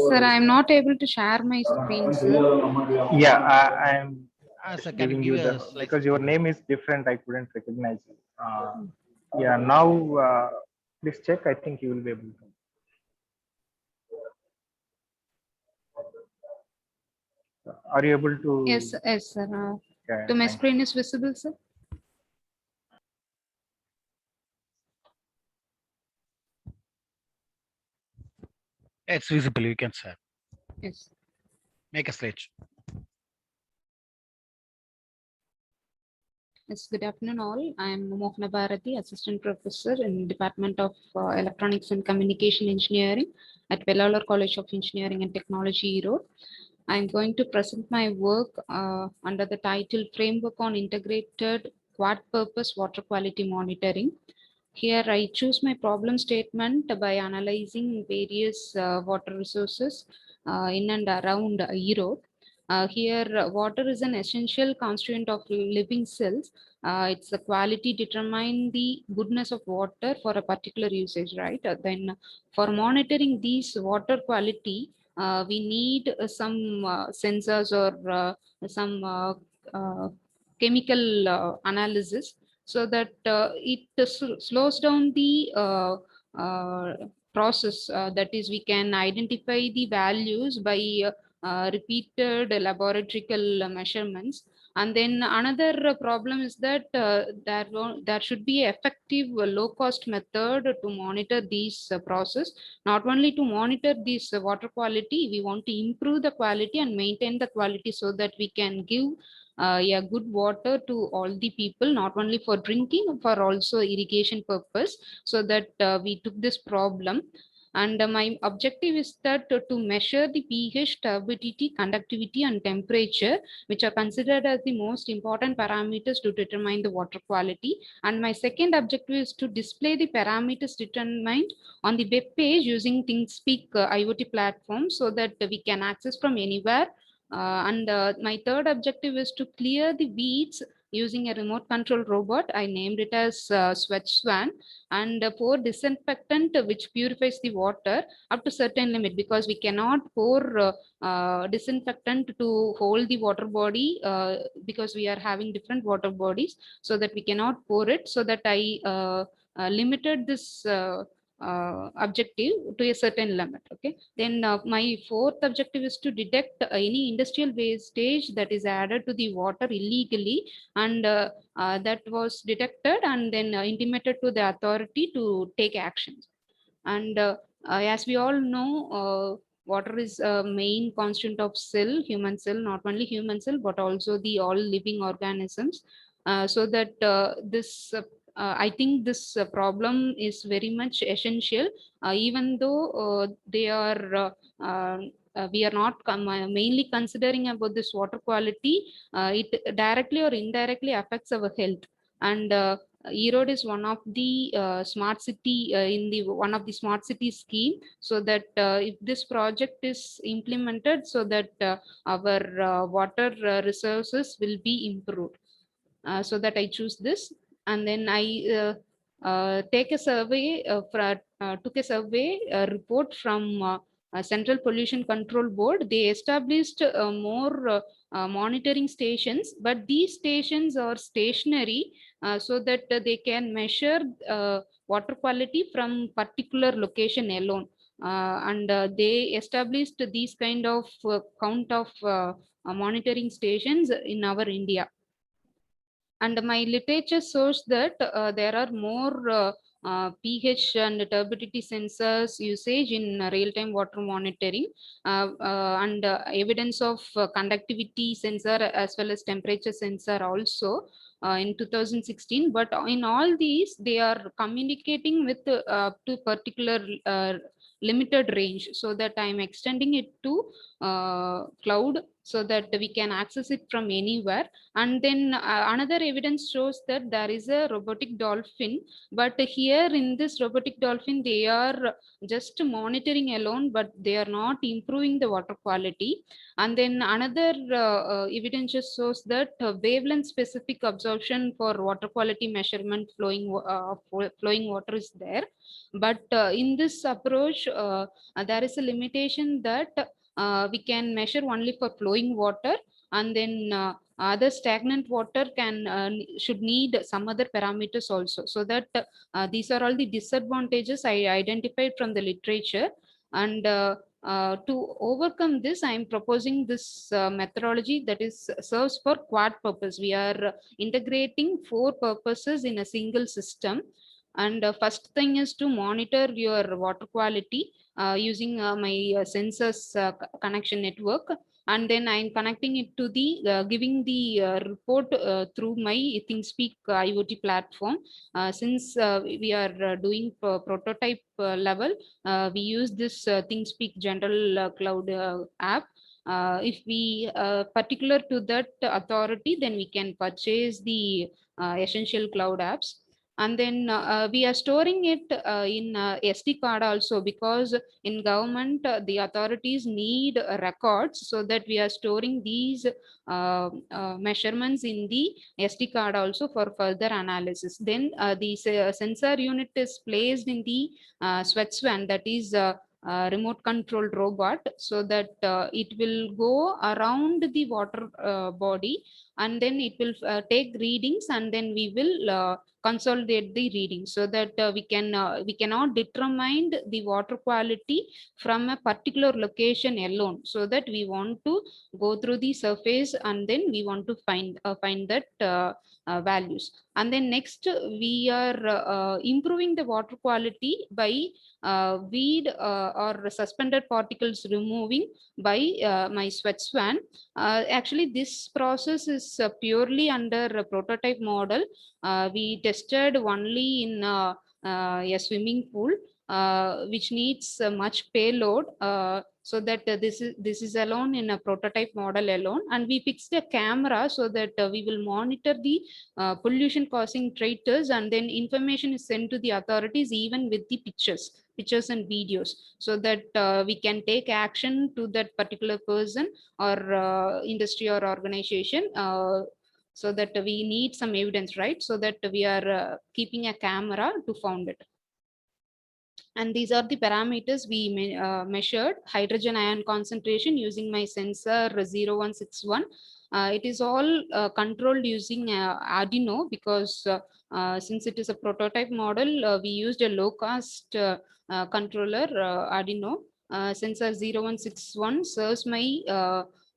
S8: Sir, I am not able to share my screen, sir.
S1: Yeah, I am
S2: Sir, can
S1: giving
S2: you
S1: you
S2: give
S1: the
S2: a slide
S1: because your
S2: screen?
S1: name is different. I couldn't recognize you. Yeah, now please check. I think you will be able to. Are you able to?
S8: Yes, yes, sir.
S1: Yeah,
S8: So my
S1: thank
S8: screen is visible, sir.
S2: It's visible. You can share.
S8: Yes.
S2: Make a slide.
S8: Yes, good afternoon all. I am Mohana Bharati, Assistant Professor in Department of Electronics and Communication Engineering at Vellalar College of Engineering and Technology, Erode. I am going to present my work under the title Framework on Integrated Quad-Purpose Water Quality Monitoring. Here I choose my problem statement by analyzing various water resources in and around Erode. Here, water is an essential constituent of living cells. Its the quality determine the goodness of water for a particular usage, right? Then for monitoring these water quality, we need some sensors or some chemical analysis so that it slows down the process. That is, we can identify the values by repeated laboratory measurements. And then another problem is that there should be effective low cost method to monitor these process. Not only to monitor this water quality, we want to improve the quality and maintain the quality so that we can give a good water to all the people, not only for drinking, for also irrigation purpose. So that we took this problem. And my objective is that to measure the pH, turbidity, conductivity, and temperature, which are considered as the most important parameters to determine the water quality. And my second objective is to display the parameters determined on the web page using ThinkSpeak IoT platform so that we can access from anywhere. And my third objective is to clear the weeds using a remote control robot. I named it as Sweat Swan, and pour disinfectant which purifies the water up to certain limit, because we cannot pour disinfectant to hold the water body because we are having different water bodies, so that we cannot pour it. So that I limited this objective to a certain limit. Okay, then my fourth objective is to detect any industrial wastage that is added to the water illegally, and that was detected and then intimated to the authority to take actions. And as we all know, water is a main constituent of cell, human cell, not only human cell, but also the all living organisms. So that I think this problem is very much essential, even though they are we are not mainly considering about this water quality. It directly or indirectly affects our health. And Erode is one of the smart city in the one of the smart city scheme, so that if this project is implemented, so that our water resources will be improved. So that I choose this, and then I took a survey report from Central Pollution Control Board. They established more monitoring stations, but these stations are stationary, so that they can measure water quality from particular location alone. And they established these kind of count of monitoring stations in our India. And my literature shows that there are more pH and turbidity sensors usage in real-time water monitoring, and evidence of conductivity sensor as well as temperature sensor also in 2016. But in all these, they are communicating with up to particular limited range, so that I'm extending it to cloud, so that we can access it from anywhere. And then another evidence shows that there is a robotic dolphin, but here in this robotic dolphin, they are just monitoring alone, but they are not improving the water quality. And then another evidence shows that wavelength specific absorption for water quality measurement flowing water is there. But in this approach, there is a limitation that we can measure only for flowing water, and then other stagnant water should need some other parameters also. So that these are all the disadvantages I identified from the literature. And to overcome this, I am proposing this methodology that is serves for quad purpose. We are integrating 4 purposes in a single system. And first thing is to monitor your water quality using my sensors connection network. And then I'm connecting it to the giving the report through my ThinkSpeak IoT platform. Since we are doing prototype level, we use this ThinkSpeak general cloud app. If we particular to that authority, then we can purchase the essential cloud apps. And then we are storing it in SD card also, because in government the authorities need records, so that we are storing these measurements in the SD card also for further analysis. Then the sensor unit is placed in the SweatSwan, that is remote controlled robot, so that it will go around the water body, and then it will take readings, and then we will consolidate the reading, so that we cannot determine the water quality from a particular location alone, so that we want to go through the surface, and then we want to find that values. And then next, we are improving the water quality by weed or suspended particles removing by my SweatSwan. Actually, this process is purely under a prototype model. We tested only in a swimming pool, which needs much payload, so that this is alone in a prototype model alone. And we fixed a camera, so that we will monitor the pollution causing traitors, and then information is sent to the authorities even with the pictures and videos, so that we can take action to that particular person or industry or organization. So that we need some evidence, right? So that we are keeping a camera to found it. And these are the parameters we measured. Hydrogen ion concentration using my sensor 0161. It is all controlled using Arduino, because since it is a prototype model, we used a low cost controller, Arduino. Sensor 0161 serves my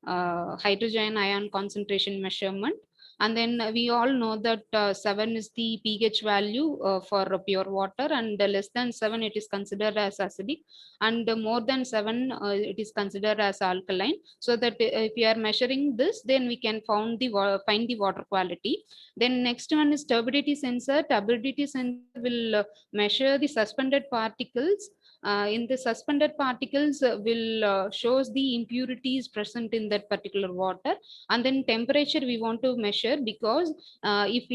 S8: hydrogen ion concentration measurement. And then we all know that 7 is the pH value for pure water, and less than 7 it is considered as acidic, and more than 7 it is considered as alkaline. So that if we are measuring this, then we can find the water quality. Then next one is turbidity sensor. Turbidity sensor will measure the suspended particles in the suspended particles will shows the impurities present in that particular water, and then temperature we want to measure, because if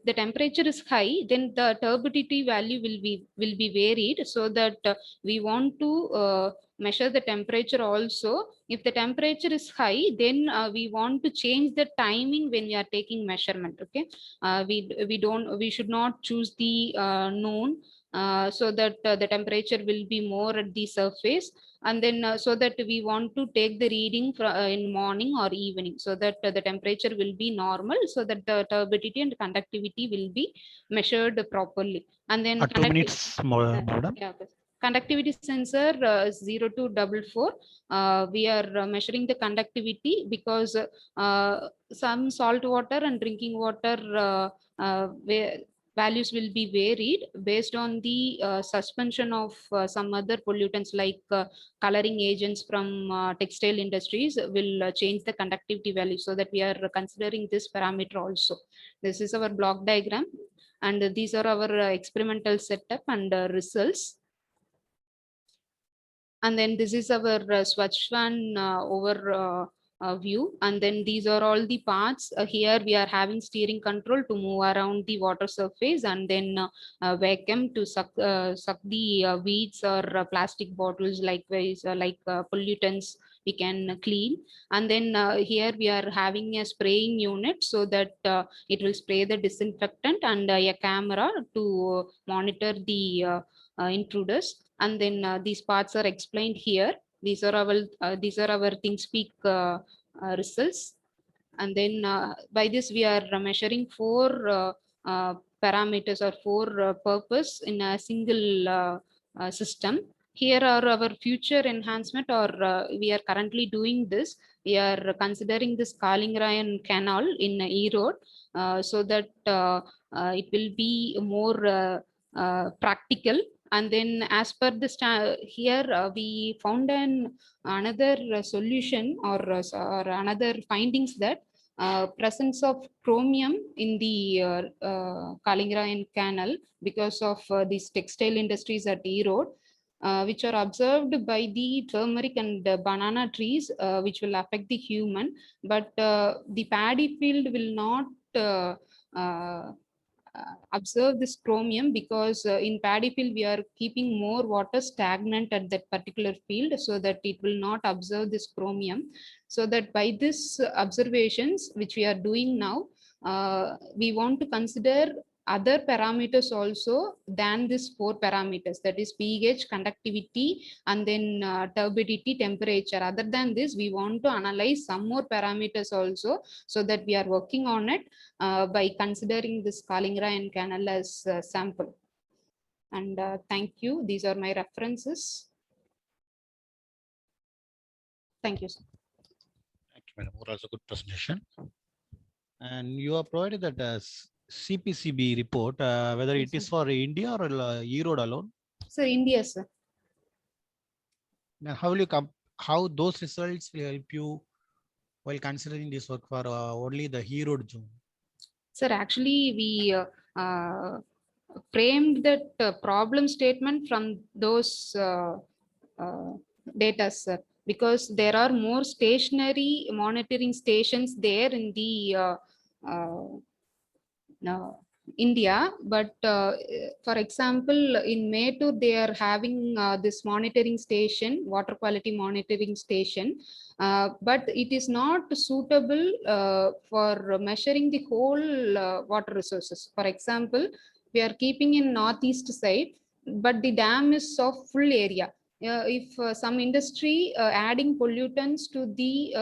S8: the temperature is high, then the turbidity value will be varied, so that we want to measure the temperature also. If the temperature is high, then we want to change the timing when we are taking measurement. Okay, we should not choose the noon, so that the temperature will be more at the surface, and then so that we want to take the reading in morning or evening, so that the temperature will be normal, so that the turbidity and conductivity will be measured properly. And then
S2: 2 minutes more, madam.
S8: yeah, okay. Conductivity sensor is 0 to 44. We are measuring the conductivity because some salt water and drinking water values will be varied based on the suspension of some other pollutants, like coloring agents from textile industries will change the conductivity value, so that we are considering this parameter also. This is our block diagram, and these are our experimental setup and results. And then this is our Swachhwan view, and then these are all the parts. Here we are having steering control to move around the water surface, and then vacuum to suck the weeds or plastic bottles, likewise like pollutants we can clean. And then here we are having a spraying unit, so that it will spray the disinfectant, and a camera to monitor the intruders. And then these parts are explained here. These are our ThinkSpeak results. And then by this we are measuring 4 parameters or 4 purpose in a single system. Here are our future enhancement, or we are currently doing this. We are considering this Kalingarayan Canal in Erode, so that it will be more practical. And then as per this here we found another solution, or another findings, that presence of chromium in the Kalingarayan Canal because of these textile industries at Erode, which are observed by the turmeric and banana trees, which will affect the human, but the paddy field will not observe this chromium, because in paddy field we are keeping more water stagnant at that particular field, so that it will not observe this chromium. So that by this observations which we are doing now, we want to consider other parameters also than these 4 parameters, that is pH, conductivity, and then turbidity, temperature. Other than this, we want to analyze some more parameters also, so that we are working on it by considering this Kalingarayan Canal as a sample. And thank you. These are my references. Thank you, sir.
S2: Thank you, madam. Also good presentation. And you have provided that as CPCB report, whether it is for India or Erode alone.
S8: So India, sir.
S2: Now, how will you how those results will help you while considering this work for only the Erode zone?
S8: Sir, actually we framed that problem statement from those data, sir, because there are more stationary monitoring stations there in the India, but for example, in Mettur, they are having this monitoring station, water quality monitoring station, but it is not suitable for measuring the whole water resources. For example, we are keeping in northeast side, but the dam is of full area. If some industry adding pollutants to the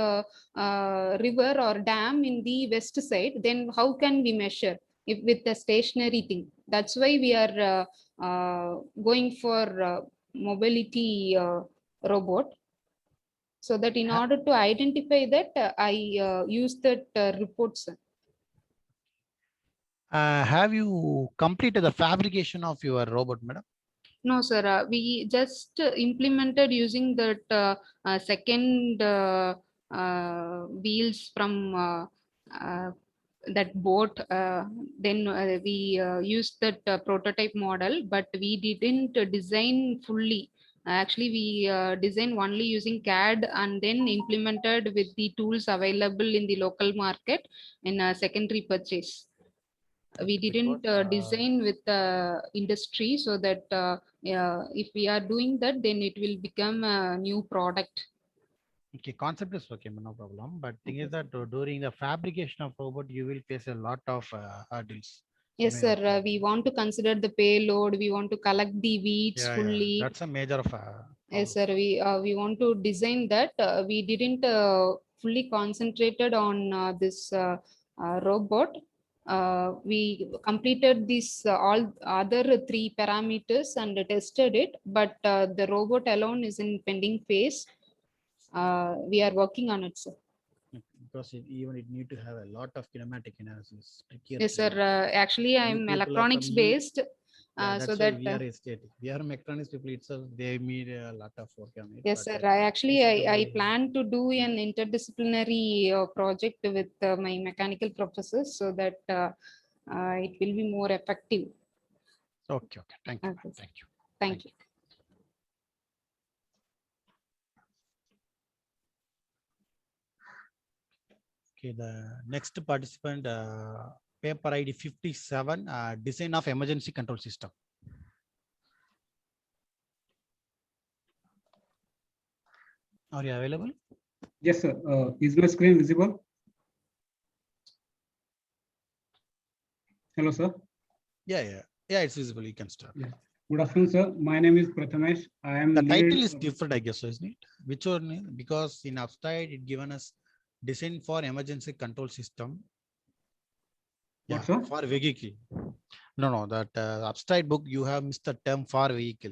S8: river or dam in the west side, then how can we measure if with the stationary thing? That's why we are going for mobility robot, so that in order to identify that, I use that reports.
S2: Have you completed the fabrication of your robot, madam?
S8: No, sir. We just implemented using that second wheels from that boat. Then we used that prototype model, but we didn't design fully Actually, we design only using CAD and then implemented with the tools available in the local market in a secondary purchase. We didn't design with the industry, so that if we are doing that, then it will become a new product.
S2: Okay, concept is okay, no problem. But thing is that during the fabrication of robot, you will face a lot of hurdles.
S8: Yes,
S2: may
S8: sir.
S2: not
S8: We want to consider the payload. We want to collect the weights
S2: Yeah,
S8: fully.
S2: that's a major of
S8: Yes, sir. We want to design that. We didn't fully concentrated on this robot. We completed this all other 3 parameters and tested it, but the robot alone is in pending phase. We are working on it, sir.
S2: because even it need to have a lot of kinematic analysis. Trickier
S8: Yes, sir.
S2: thing.
S8: Actually,
S2: You
S8: I'm
S2: people are
S8: electronics
S2: from
S8: based.
S2: Yeah, that's
S8: So
S2: why
S8: that
S2: we are aesthetic. We are mechanics people itself. They need a lot of work on it.
S8: yes,
S2: but,
S8: sir. I
S2: basically,
S8: plan to do an interdisciplinary project with my mechanical professors, so that it will be more effective.
S2: Okay, okay. Thank you.
S8: Okay.
S2: Thank you.
S8: Thank you.
S2: Okay, the next participant, paper ID 57, design of emergency control system. Are you available?
S9: Yes, sir. Is my screen visible? Hello, sir.
S2: Yeah, it's visible. You can start.
S9: Yeah. Good afternoon, sir. My name is Prathamesh. I am
S2: The
S9: lead-
S2: title is different, I guess, isn't it? Which one? Because in upside, it given us design for emergency control system.
S9: What, sir?
S2: For vehicle. No, that upside book, you have missed the term for vehicle.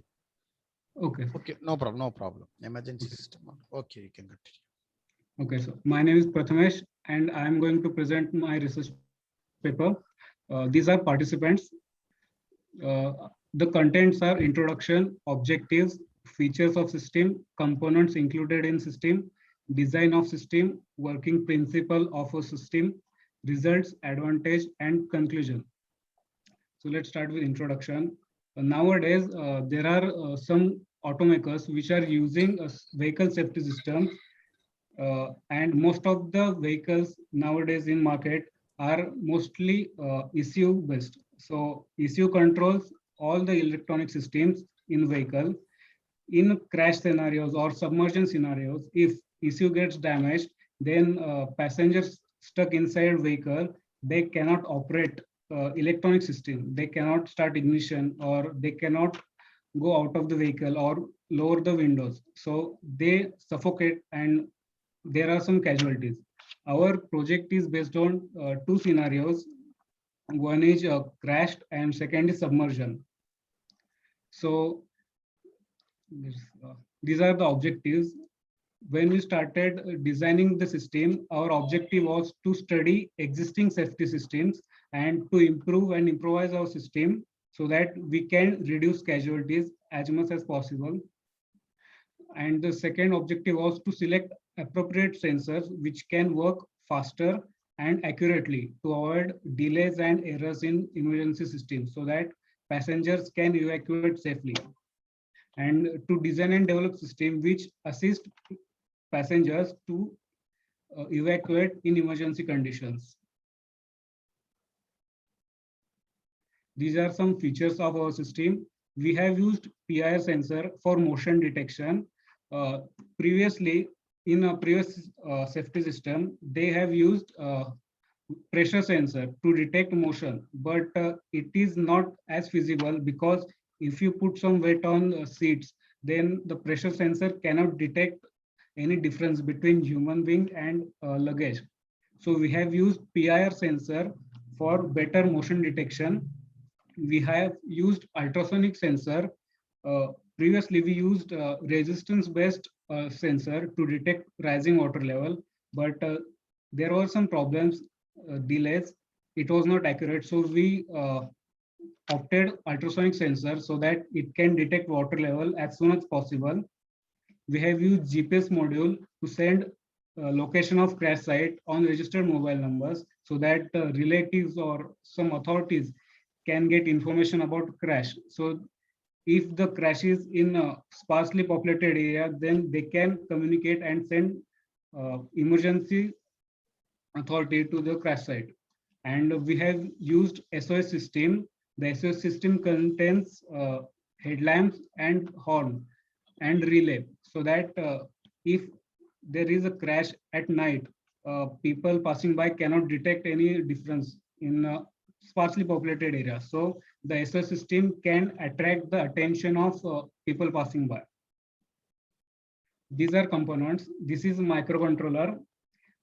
S9: Okay.
S2: Okay, no problem. Emergency system. Okay, you can continue.
S9: Okay, so my name is Prathamesh, and I am going to present my research paper. These are participants. The contents are introduction, objectives, features of system, components included in system, design of system, working principle of a system, results, advantage, and conclusion. So let's start with introduction. Nowadays, there are some automakers which are using a vehicle safety system, and most of the vehicles nowadays in market are mostly ECU based. So ECU controls all the electronic systems in vehicle. In crash scenarios or submersion scenarios, if ECU gets damaged, then passengers stuck inside vehicle, they cannot operate electronic system. They cannot start ignition, or they cannot go out of the vehicle or lower the windows. So they suffocate, and there are some casualties. Our project is based on 2 scenarios. One is crashed and second is submersion. So these are the objectives. When we started designing the system, our objective was to study existing safety systems and to improve and improvise our system so that we can reduce casualties as much as possible. And the second objective was to select appropriate sensors which can work faster and accurately to avoid delays and errors in emergency systems so that passengers can evacuate safely. And to design and develop system which assist passengers to evacuate in emergency conditions. These are some features of our system. We have used PIR sensor for motion detection. Previously, in a previous safety system, they have used pressure sensor to detect motion, but it is not as feasible because if you put some weight on seats, then the pressure sensor cannot detect any difference between human being and luggage. So we have used PIR sensor for better motion detection. We have used ultrasonic sensor. Previously, we used resistance-based sensor to detect rising water level, but there were some problems, delays. It was not accurate, so we opted ultrasonic sensor so that it can detect water level as soon as possible. We have used GPS module to send location of crash site on registered mobile numbers so that relatives or some authorities can get information about crash. So if the crash is in a sparsely populated area, then they can communicate and send emergency authority to the crash site. And we have used SOS system. The SOS system contains headlamps and horn and relay, so that if there is a crash at night, people passing by cannot detect any difference in sparsely populated area. So the SOS system can attract the attention of people passing by. These are components. This is microcontroller.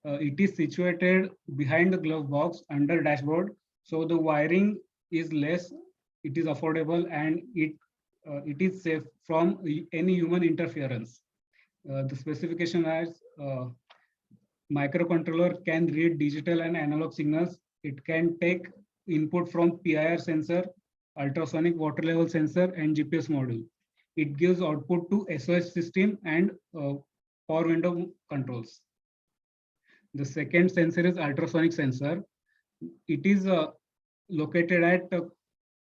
S9: It is situated behind the glove box under dashboard. So the wiring is less, it is affordable, and it is safe from any human interference. The specification as microcontroller can read digital and analog signals. It can take input from PIR sensor, ultrasonic water level sensor, and GPS module. It gives output to SOS system and power window controls. The second sensor is ultrasonic sensor. It is located at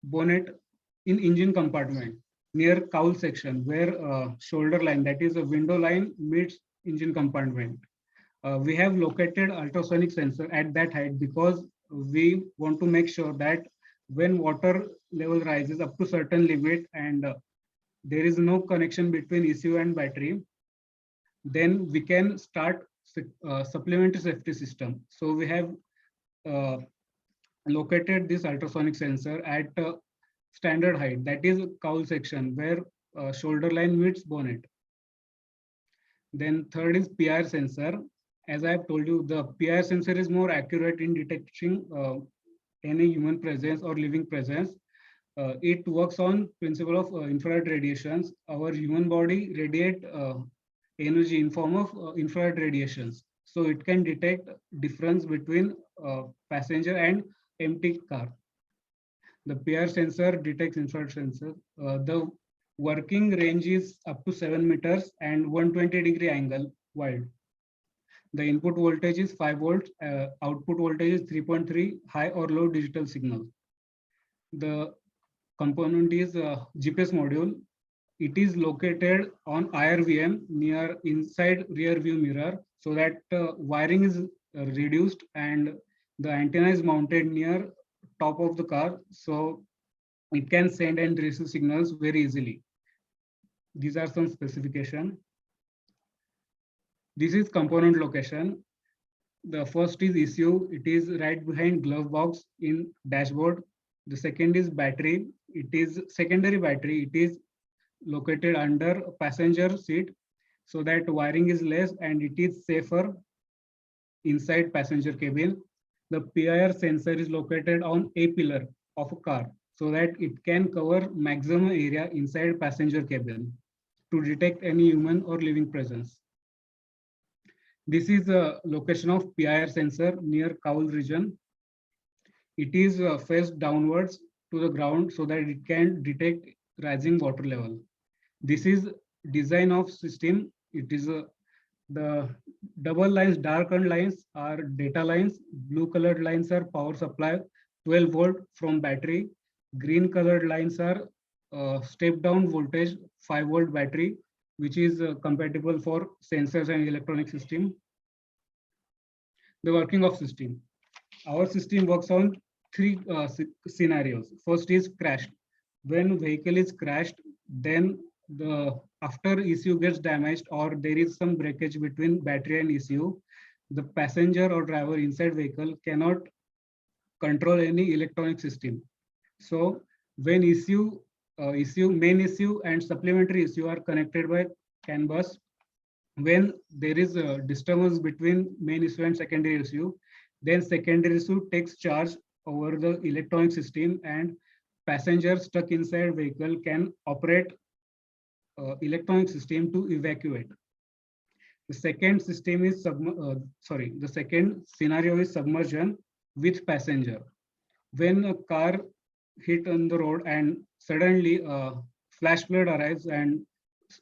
S9: bonnet in engine compartment near cowl section, where shoulder line, that is a window line, meets engine compartment. We have located ultrasonic sensor at that height because we want to make sure that when water level rises up to certain limit and there is no connection between ECU and battery, then we can start supplementary safety system. So we have located this ultrasonic sensor at standard height, that is cowl section, where shoulder line meets bonnet. Then third is PIR sensor. As I have told you, the PIR sensor is more accurate in detecting any human presence or living presence. It works on principle of infrared radiations. Our human body radiate energy in form of infrared radiations. So it can detect difference between passenger and empty car. The PIR sensor detects infrared sensor. The working range is up to 7 meters and 120-degree angle wide. The input voltage is 5 volts, output voltage is 3.3, high or low digital signal. The component is GPS module. It is located on IRVM near inside rear view mirror, so that wiring is reduced and the antenna is mounted near top of the car, so it can send and receive signals very easily. These are some specifications. This is component location. The first is ECU. It is right behind glove box in dashboard. The second is battery. It is secondary battery. It is located under passenger seat, so that wiring is less and it is safer inside passenger cabin. The PIR sensor is located on a pillar of a car, so that it can cover maximum area inside passenger cabin to detect any human or living presence. This is the location of PIR sensor near cowl region. It is faced downwards to the ground so that it can detect rising water level. This is design of system. It is the double lines, darkened lines are data lines. Blue colored lines are power supply, 12 volt from battery. Green colored lines are step down voltage, 5 volt battery, which is compatible for sensors and electronic system. The working of system. Our system works on three scenarios. First is crashed. When vehicle is crashed, then after ECU gets damaged or there is some breakage between battery and ECU, the passenger or driver inside vehicle cannot control any electronic system. So when main ECU and supplementary ECU are connected by CAN bus, when there is a disturbance between main ECU and secondary ECU, then secondary ECU takes charge over the electronic system, and passenger stuck inside vehicle can operate electronic system to evacuate. The second system is the second scenario is submersion with passenger. When a car hit on the road and suddenly flash flood arrives and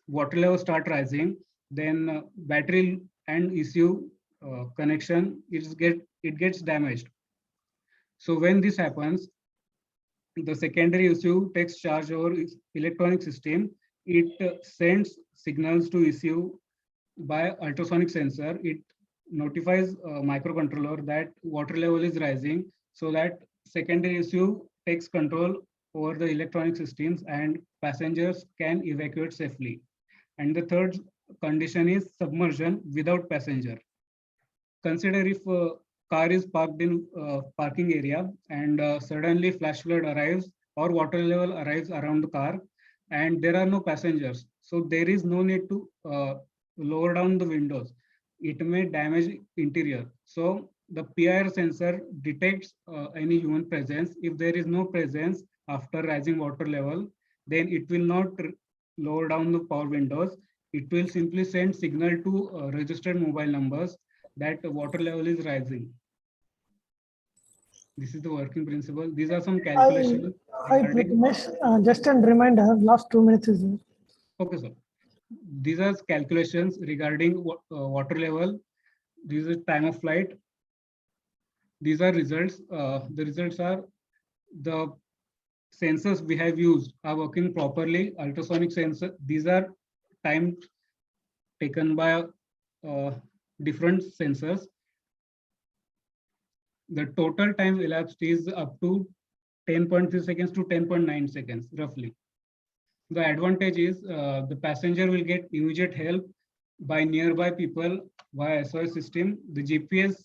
S9: water level start rising, then battery and ECU connection it gets damaged. So when this happens, the secondary ECU takes charge over electronic system. It sends signals to ECU by ultrasonic sensor. It notifies microcontroller that water level is rising, so that secondary ECU takes control over the electronic systems and passengers can evacuate safely. And the third condition is submersion without passenger. Consider if a car is parked in parking area and suddenly flash flood arrives or water level arrives around the car and there are no passengers. So there is no need to lower down the windows. It may damage interior. So the PIR sensor detects any human presence. If there is no presence after rising water level, then it will not lower down the power windows. It will simply send signal to registered mobile numbers that the water level is rising. This is the working principle. These are some calculations.
S10: Hi, Pratimesh. Just a reminder, last 2 minutes is there.
S9: Okay, sir. These are calculations regarding water level. This is time of flight. These are results. The results are the sensors we have used are working properly. Ultrasonic sensor. These are time taken by different sensors. The total time elapsed is up to 10.3 seconds to 10.9 seconds, roughly. The advantage is the passenger will get immediate help by nearby people via SOS system. The GPS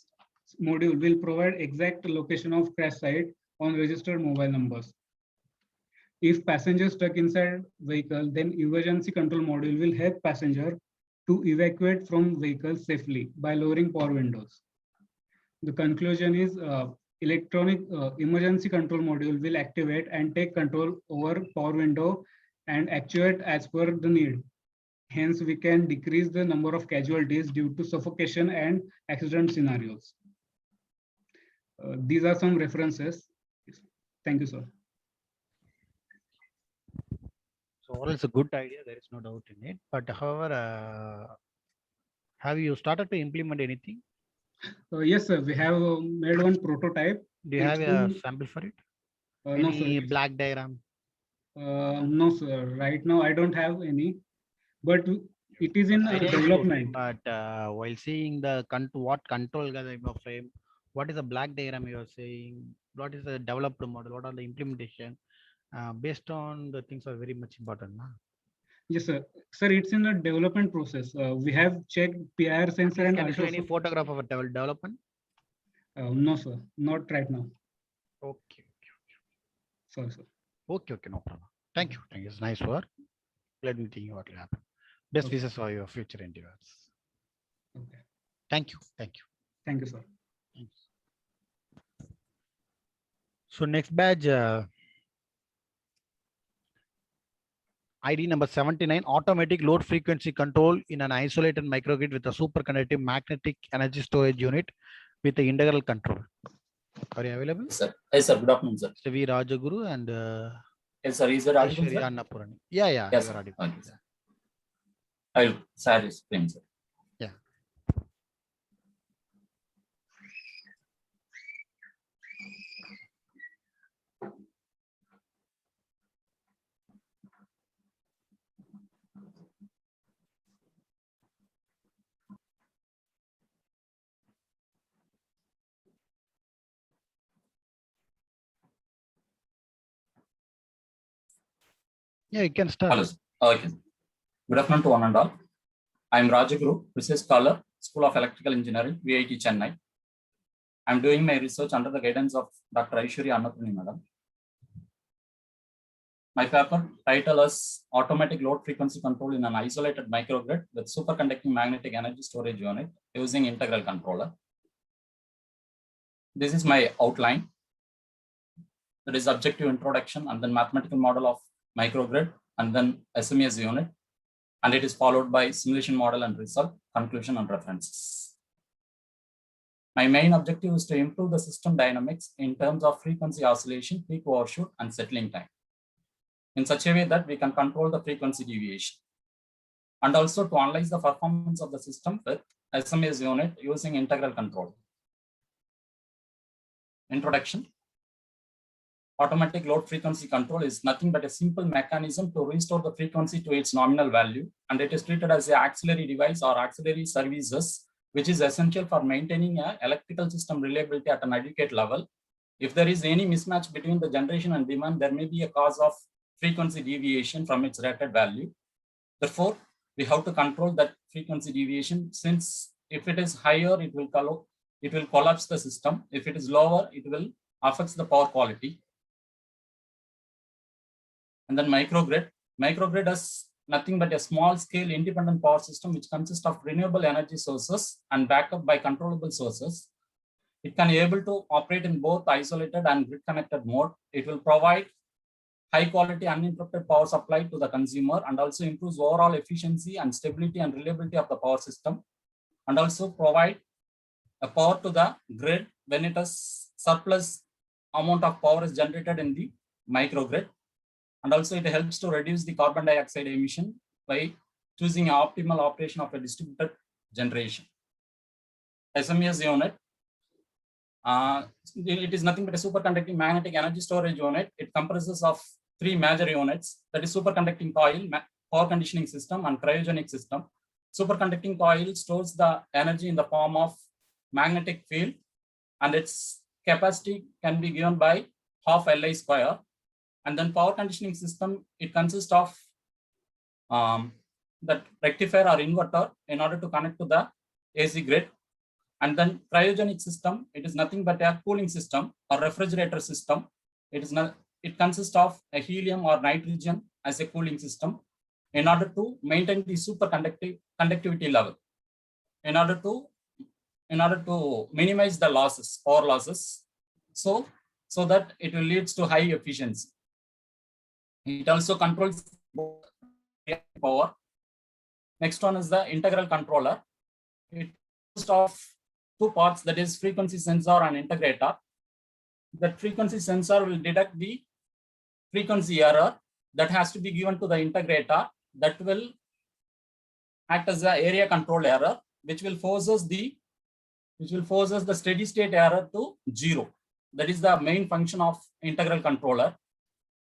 S9: module will provide exact location of crash site on registered mobile numbers. If passenger stuck inside vehicle, then emergency control module will help passenger to evacuate from vehicle safely by lowering power windows. The conclusion is electronic emergency control module will activate and take control over power window and actuate as per the need. Hence, we can decrease the number of casualties due to suffocation and accident scenarios. These are some references. Thank you, sir.
S2: So all is a good idea. There is no doubt in it. But however, have you started to implement anything?
S9: Yes, sir. We have made one prototype.
S2: Do you have a sample for it?
S9: No,
S2: Any
S9: sir.
S2: black diagram?
S9: No, sir. Right now, I don't have any. But it is in
S2: Idea is good,
S9: development.
S2: but while seeing the what control type of frame, what is the black diagram you are saying? What is the developed model? What are the implementation? Based on the things are very much important. Nah?
S9: Yes, sir. Sir, it's in a development process. We have checked PIR sensor and
S2: can you show any photograph of a development?
S9: No, sir. Not right now.
S2: Okay.
S9: Sorry, sir.
S2: Okay, no problem. Thank you. Thank you. It's nice work. Let me think what will happen. Best wishes for your future endeavors.
S9: Okay.
S2: Thank you. Thank you.
S9: Thank you, sir.
S2: Thanks. So next badge, ID number 79, automatic load frequency control in an isolated microgrid with a superconductive magnetic energy storage unit with the integral control. Are you available?
S11: Sir. Yes, sir. Good afternoon, sir.
S2: V. Rajaguru and
S11: yes, sir. Is there audible, sir?
S2: Annapurani. Yeah.
S11: Yes, sir. Okay, sir. I'll share his screen, sir.
S2: Yeah. Yeah, you can start.
S11: Hello, sir. Okay. Good afternoon to one and all. I am Rajaguru, research scholar, School of Electrical Engineering, VIT Chennai. I am doing my research under the guidance of Dr. Aishwarya Annapurani, madam. My paper title is Automatic Load Frequency Control in an Isolated Microgrid with Superconducting Magnetic Energy Storage Unit using Integral Controller. This is my outline. That is objective introduction and then mathematical model of microgrid and then SMES unit. And it is followed by simulation model and result, conclusion and references. My main objective is to improve the system dynamics in terms of frequency oscillation, peak overshoot, and settling time in such a way that we can control the frequency deviation. And also to analyze the performance of the system with SMES unit using integral control. Introduction. automatic load frequency control is nothing but a simple mechanism to restore the frequency to its nominal value, and it is treated as an auxiliary device or auxiliary services, which is essential for maintaining an electrical system reliability at an adequate level. If there is any mismatch between the generation and demand, there may be a cause of frequency deviation from its rated value. Therefore, we have to control that frequency deviation, since if it is higher, it will collapse the system. If it is lower, it will affect the power quality. And then microgrid. Microgrid is nothing but a small scale independent power system which consists of renewable energy sources and backup by controllable sources. It can be able to operate in both isolated and grid connected mode. It will provide high quality uninterrupted power supply to the consumer, and also improves overall efficiency and stability and reliability of the power system, and also provide a power to the grid when it is surplus amount of power is generated in the microgrid. And also it helps to reduce the carbon dioxide emission by choosing an optimal operation of a distributed generation. SMES unit. It is nothing but a superconducting magnetic energy storage unit. It comprises of 3 major units, that is superconducting coil, power conditioning system, and cryogenic system. Superconducting coil stores the energy in the form of magnetic field, and its capacity can be given by half Li square. And then power conditioning system, it consists of that rectifier or inverter in order to connect to the AC grid. And then cryogenic system, it is nothing but a cooling system or refrigerator system. It consists of a helium or nitrogen as a cooling system in order to maintain the conductivity level, in order to minimize the losses, power losses, so that it will lead to high efficiency. It also controls power. Next one is the integral controller. It consists of 2 parts, that is frequency sensor and integrator. That frequency sensor will detect the frequency error that has to be given to the integrator, that will act as the area control error, which will forces the steady state error to 0. That is the main function of integral controller.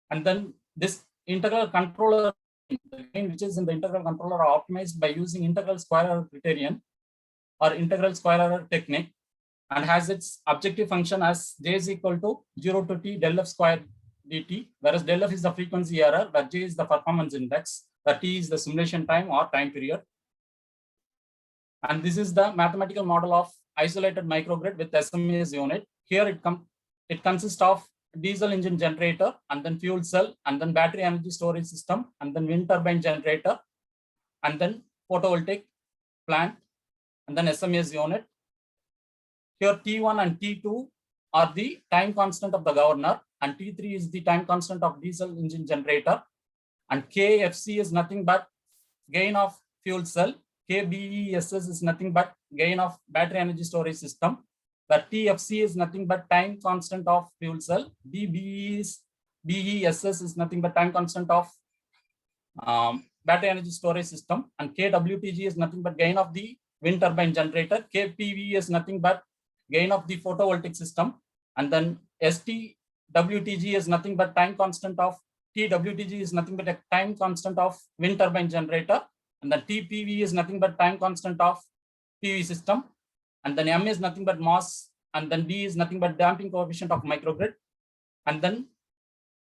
S11: And then this integral controller, which is in the integral controller, are optimized by using integral square error criterion or integral square error technique, and has its objective function as J is equal to 0 to T del F square dt, whereas del F is the frequency error, where J is the performance index, where T is the simulation time or time period. And this is the mathematical model of isolated microgrid with SMES unit. Here it consists of diesel engine generator, and then fuel cell, and then battery energy storage system, and then wind turbine generator, and then photovoltaic plant, and then SMES unit. Here T1 and T2 are the time constant of the governor, and T3 is the time constant of diesel engine generator, and KFC is nothing but gain of fuel cell. KBESS is nothing but gain of battery energy storage system. The TFC is nothing but time constant of fuel cell. BESS is nothing but time constant of battery energy storage system. And KWTG is nothing but gain of the wind turbine generator. KPV is nothing but gain of the photovoltaic system. And then STWTG is nothing but time constant of TWTG is nothing but a time constant of wind turbine generator. And then TPV is nothing but time constant of PV system. And then M is nothing but mass, and then D is nothing but damping coefficient of microgrid. And then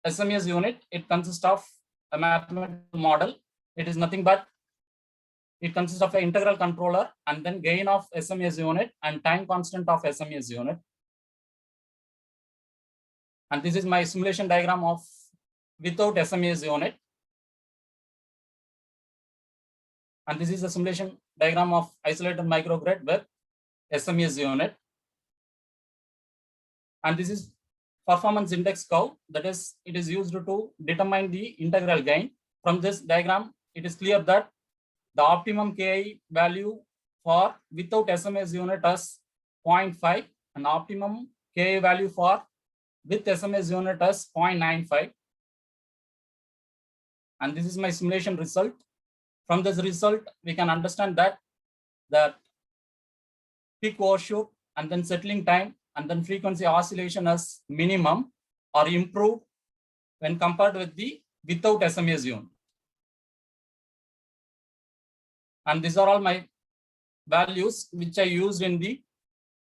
S11: SMES unit, it consists of a mathematical model. It is nothing but, it consists of an integral controller, and then gain of SMES unit and time constant of SMES unit. And this is my simulation diagram of without SMES unit. And this is the simulation diagram of isolated microgrid with SMES unit. And this is performance index curve, that is, it is used to determine the integral gain. From this diagram, it is clear that the optimum KI value for without SMES unit is 0.5, and optimum KI value for with SMES unit is 0.95. And this is my simulation result. From this result, we can understand that peak overshoot and then settling time and then frequency oscillation as minimum or improved when compared with the without SMAS unit. And these are all my values which I used in the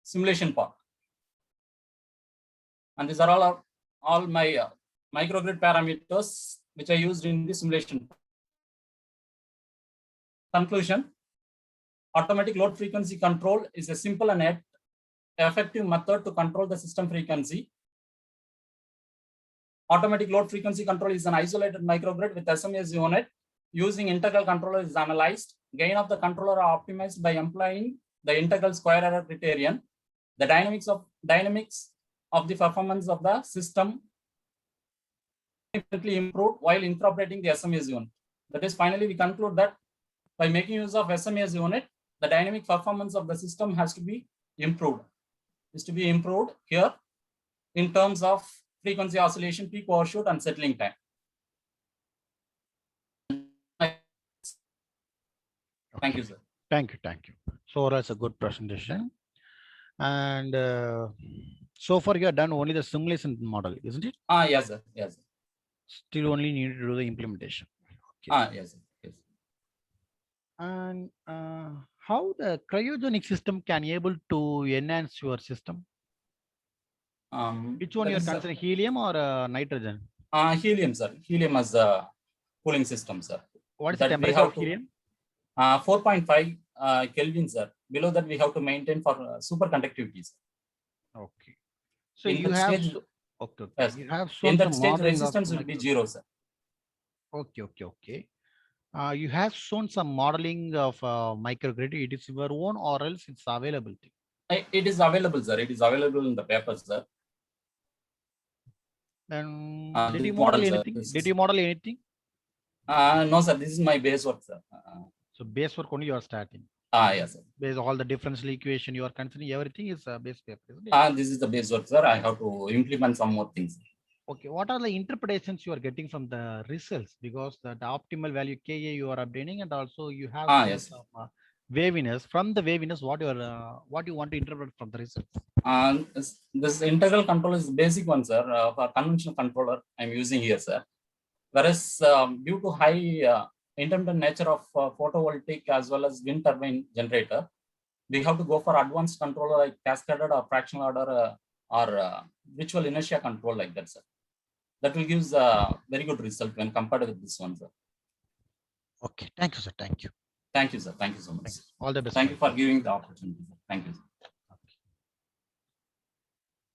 S11: simulation part. And these are all my microgrid parameters which I used in the simulation. Conclusion: automatic load frequency control is a simple and yet effective method to control the system frequency. Automatic load frequency control is an isolated microgrid with SMAS unit. Using integral controller is analyzed. Gain of the controller are optimized by employing the integral square error criterion. The dynamics of the performance of the system significantly improved while incorporating the SMAS unit. That is, finally, we conclude that by making use of SMAS unit, the dynamic performance of the system has to be improved. Is to be improved here in terms of frequency oscillation, peak overshoot, and settling time. Thank you, sir.
S2: Thank you. So that's a good presentation. And so far you have done only the simulation model, isn't it?
S11: Yes, sir. Yes, sir.
S2: Still only need to do the implementation. Okay.
S11: Yes, sir. Yes.
S2: And how the cryogenic system can able to enhance your system? Which one you are considering, helium or nitrogen?
S11: Helium, sir. Helium as a cooling system, sir.
S2: What is the temperature of helium?
S11: 4.5 Kelvin, sir. Below that we have to maintain for superconductivity, sir.
S2: Okay. So
S11: in
S2: you
S11: that
S2: have
S11: stage,
S2: okay.
S11: Yes.
S2: You have
S11: In that
S2: some
S11: stage,
S2: modeling
S11: resistance
S2: of
S11: will be 0, sir.
S2: Okay. You have shown some modeling of microgrid. It is your own or else it's available?
S11: It is available, sir. It is available in the papers, sir.
S2: Then did you model anything? Did you model anything?
S11: No, sir. This is my base work, sir.
S2: So base work only you are starting.
S11: Yes, sir.
S2: Based all the differential equation you are considering, everything is base paper, isn't it?
S11: This is the base work, sir. I have to implement some more things.
S2: Okay, what are the interpretations you are getting from the results? Because the optimal value Ka you are obtaining, and also you have
S11: yes.
S2: some waviness. From the waviness, what you want to interpret from the results?
S11: This integral control is the basic one, sir. For conventional controller, I'm using here, sir. Whereas due to high intermittent nature of photovoltaic as well as wind turbine generator, we have to go for advanced controller like cascaded or fractional order or virtual inertia control like that, sir. That will give a very good result when compared with this one, sir.
S2: Okay, thank you, sir. Thank you.
S11: Thank you, sir. Thank you so much.
S2: All the best.
S11: Thank you for giving the opportunity, sir. Thank you, sir.
S2: Okay.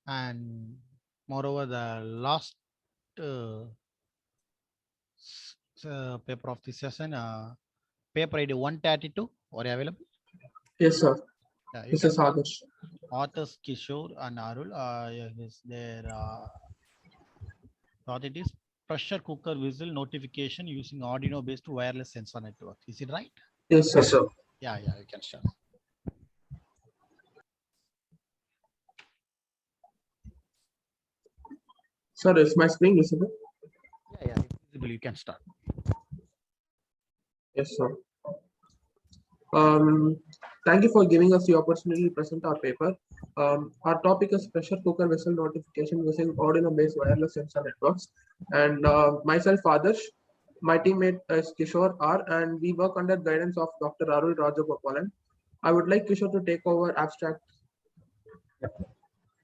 S2: And moreover, the last paper of this session, paper ID 132, are you available?
S6: Yes, sir.
S2: This
S6: is Adarsh.
S2: Authors Kishore and Arul. Their project is pressure cooker whistle notification using Arduino based wireless sensor network. Is it right?
S6: Yes, sir. Yes, sir.
S2: Yeah, you can start.
S6: Sir, is my screen visible?
S2: Yeah, it's visible. You can start.
S6: Yes, sir. Thank you for giving us the opportunity to present our paper. Our topic is pressure cooker vessel notification using Arduino-based wireless sensor networks. And myself, Adarsh, my teammate is Kishore R, and we work under guidance of Dr. Arul Rajagopalan. I would like Kishore to take over abstract.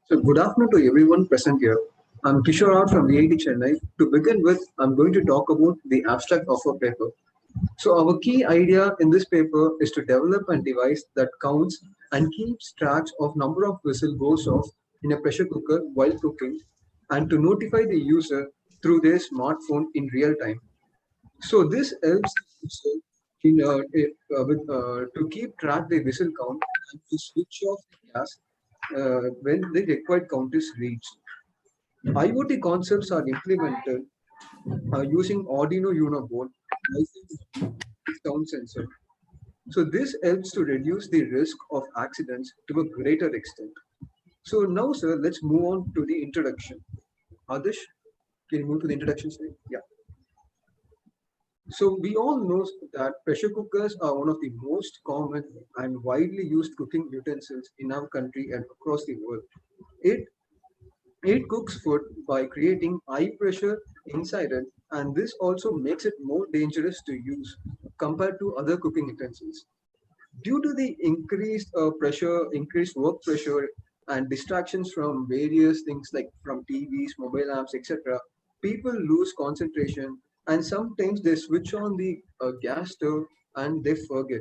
S12: So good afternoon to everyone present here. I'm Kishore R from VIT Chennai. To begin with, I'm going to talk about the abstract of our paper. So our key idea in this paper is to develop a device that counts and keeps track of number of whistle goes off in a pressure cooker while cooking, and to notify the user through their smartphone in real time. So this helps to keep track the whistle count and to switch off the gas when the required count is reached. IoT concepts are implemented using Arduino Uno board sound sensor. So this helps to reduce the risk of accidents to a greater extent. So now, sir, let's move on to the introduction. Adarsh, can you move to the introduction slide? Yeah. So we all know that pressure cookers are one of the most common and widely used cooking utensils in our country and across the world. It It cooks food by creating high pressure inside it, and this also makes it more dangerous to use compared to other cooking utensils. Due to the increased work pressure, and distractions from various things like from TVs, mobile apps, etc., people lose concentration and sometimes they switch on the gas stove and they forget.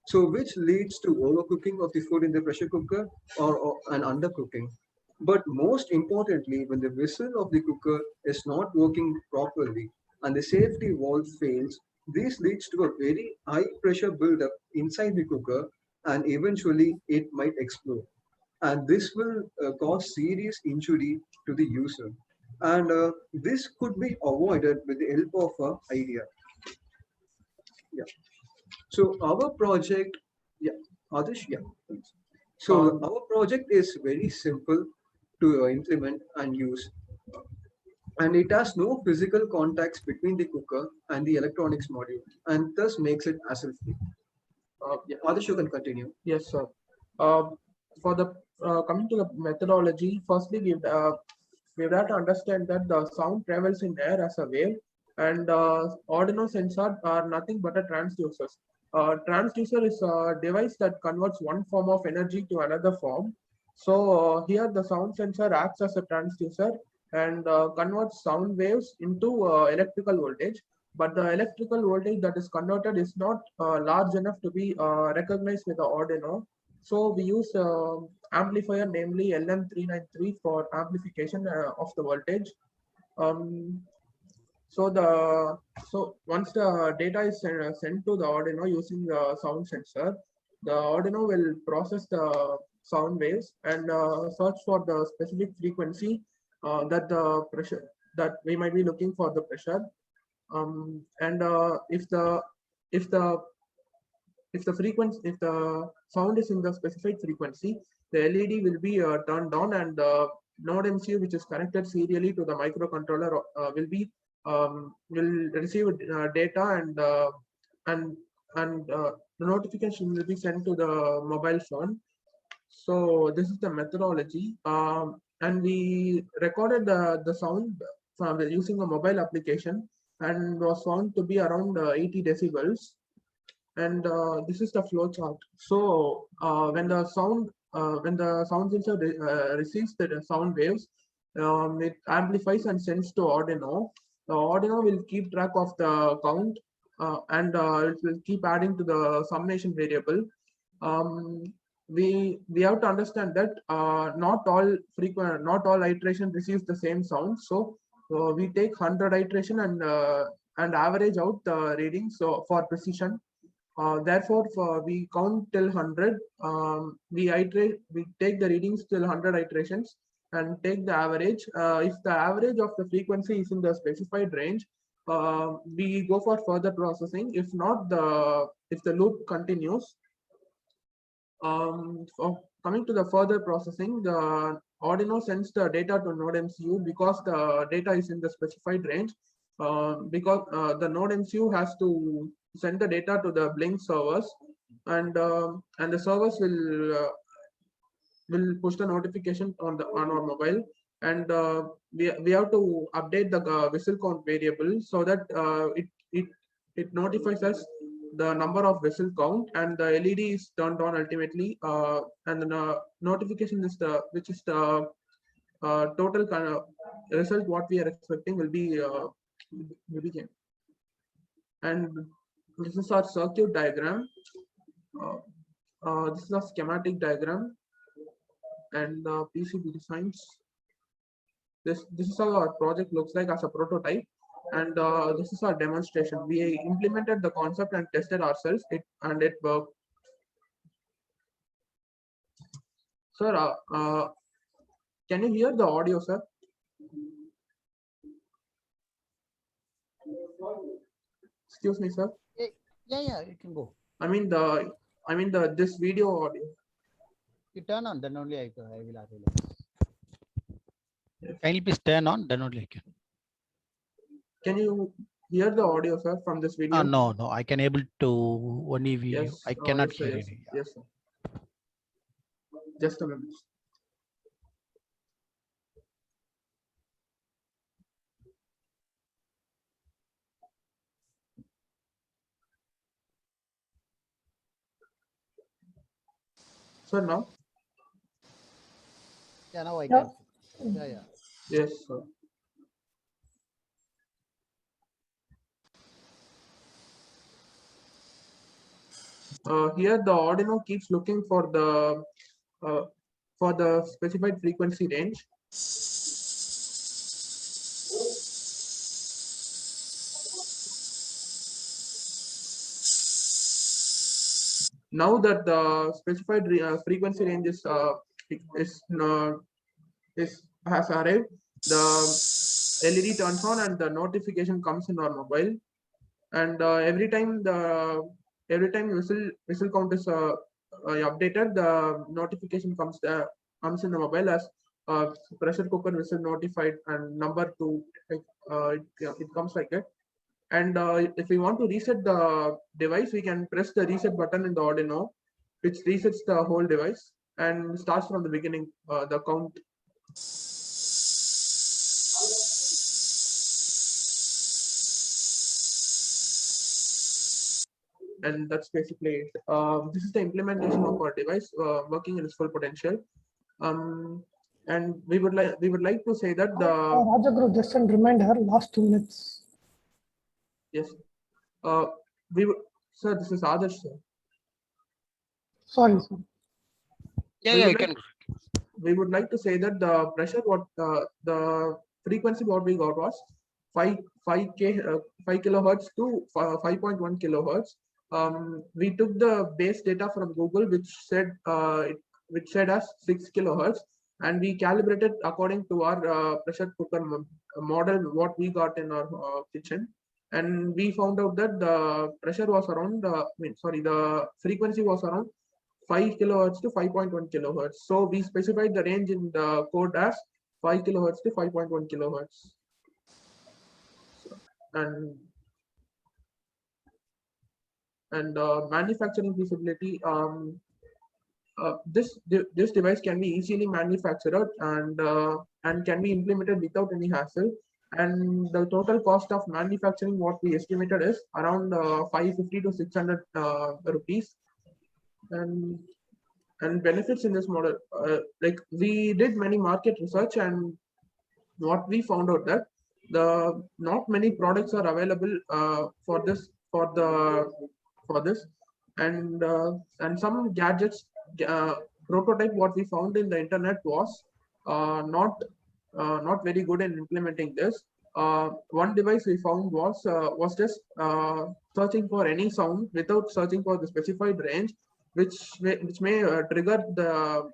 S12: So, which leads to overcooking of the food in the pressure cooker or an undercooking. But most importantly, when the whistle of the cooker is not working properly and the safety valve fails, this leads to a very high pressure buildup inside the cooker and eventually it might explode. And this will cause serious injury to the user. And this could be avoided with the help of a idea. Yeah. So our project, yeah, Adarsh, yeah. Please. So our project is very simple to implement and use, and it has no physical contacts between the cooker and the electronics module, and thus makes it hassle-free. Yeah, Adarsh, you can continue.
S13: Yes, sir. Uh, for the coming to the methodology, firstly, we have to understand that the sound travels in air as a wave, and Arduino sensors are nothing but a transducers. Transducer is a device that converts one form of energy to another form. So here the sound sensor acts as a transducer and converts sound waves into electrical voltage. But the electrical voltage that is converted is not large enough to be recognized with the Arduino. So we use amplifier, namely LM393, for amplification of the voltage. So once the data is sent to the Arduino using the sound sensor, the Arduino will process the sound waves and search for the specific frequency that the pressure that we might be looking for the pressure. If the sound is in the specified frequency, the LED will be turned on, and the node MCU, which is connected serially to the microcontroller, will receive data, and the notification will be sent to the mobile phone. So this is the methodology, and we recorded the sound from using a mobile application, and was found to be around 80 decibels. And this is the flow chart. So when the sound sensor receives the sound waves, it amplifies and sends to Arduino. The Arduino will keep track of the count, and it will keep adding to the summation variable. We have to understand that not all iteration receives the same sound. So we take 100 iteration and average out the readings so for precision. Therefore, we count till 100. We take the readings till 100 iterations and take the average. If the average of the frequency is in the specified range, we go for further processing. If not, if the loop continues. Coming to the further processing, the Arduino sends the data to Node MCU because the data is in the specified range. Because the Node MCU has to send the data to the Blink servers, and the servers will push the notification on our mobile, and we have to update the whistle count variable so that it notifies us the number of whistle count, and the LED is turned on ultimately, and the notification is the total kind of result what we are expecting will be gained. And this is our circuit diagram. This is a schematic diagram, and PCB designs. This is how our project looks like as a prototype, and this is our demonstration. We implemented the concept and tested ourselves, and it worked. Sir, can you hear the audio, sir? Excuse me, sir.
S2: Yeah, you can go.
S13: I mean this video audio.
S2: You turn on, then only I will avail. Kindly please turn on, then only I can.
S13: Can you hear the audio, sir, from this video?
S2: No, I can able to only video.
S13: Yes,
S2: I cannot
S13: yes, sir,
S2: hear
S13: yes,
S2: it.
S13: yes, sir. Just a minute. Sir, now?
S2: Yeah, now I
S10: Yeah.
S2: can. Yeah, yeah.
S13: Yes, sir. Here the Arduino keeps looking for the specified frequency range. Now that the specified frequency range has arrived, the LED turns on and the notification comes in our mobile. And every time whistle count is updated, the notification comes in the mobile as pressure cooker whistle notified and number 2. It comes like it. And if we want to reset the device, we can press the reset button in the Arduino, which resets the whole device and starts from the beginning, the count. And that's basically it. This is the implementation of our device working in its full potential. And we would like to say that the
S10: Rajaguru, just a reminder, last 2 minutes.
S13: Yes. Sir, this is Adarsh, sir.
S10: Sorry, sir.
S2: Yeah, you can.
S13: We would like to say that the pressure, the frequency what we got was 5 kilohertz to 5.1 kilohertz. We took the base data from Google, which said as 6 kilohertz, and we calibrated according to our pressure cooker model what we got in our kitchen. And we found out that the pressure was around, the frequency was around 5 kilohertz to 5.1 kilohertz. So we specified the range in the code as 5 kilohertz to 5.1 kilohertz. And manufacturing feasibility. This device can be easily manufactured and can be implemented without any hassle. And the total cost of manufacturing, what we estimated, is around 550 to 600 rupees. And benefits in this model, like we did many market research, and what we found out that not many products are available for this, and some gadgets prototype what we found in the internet was not very good in implementing this. One device we found was just searching for any sound without searching for the specified range, which may trigger the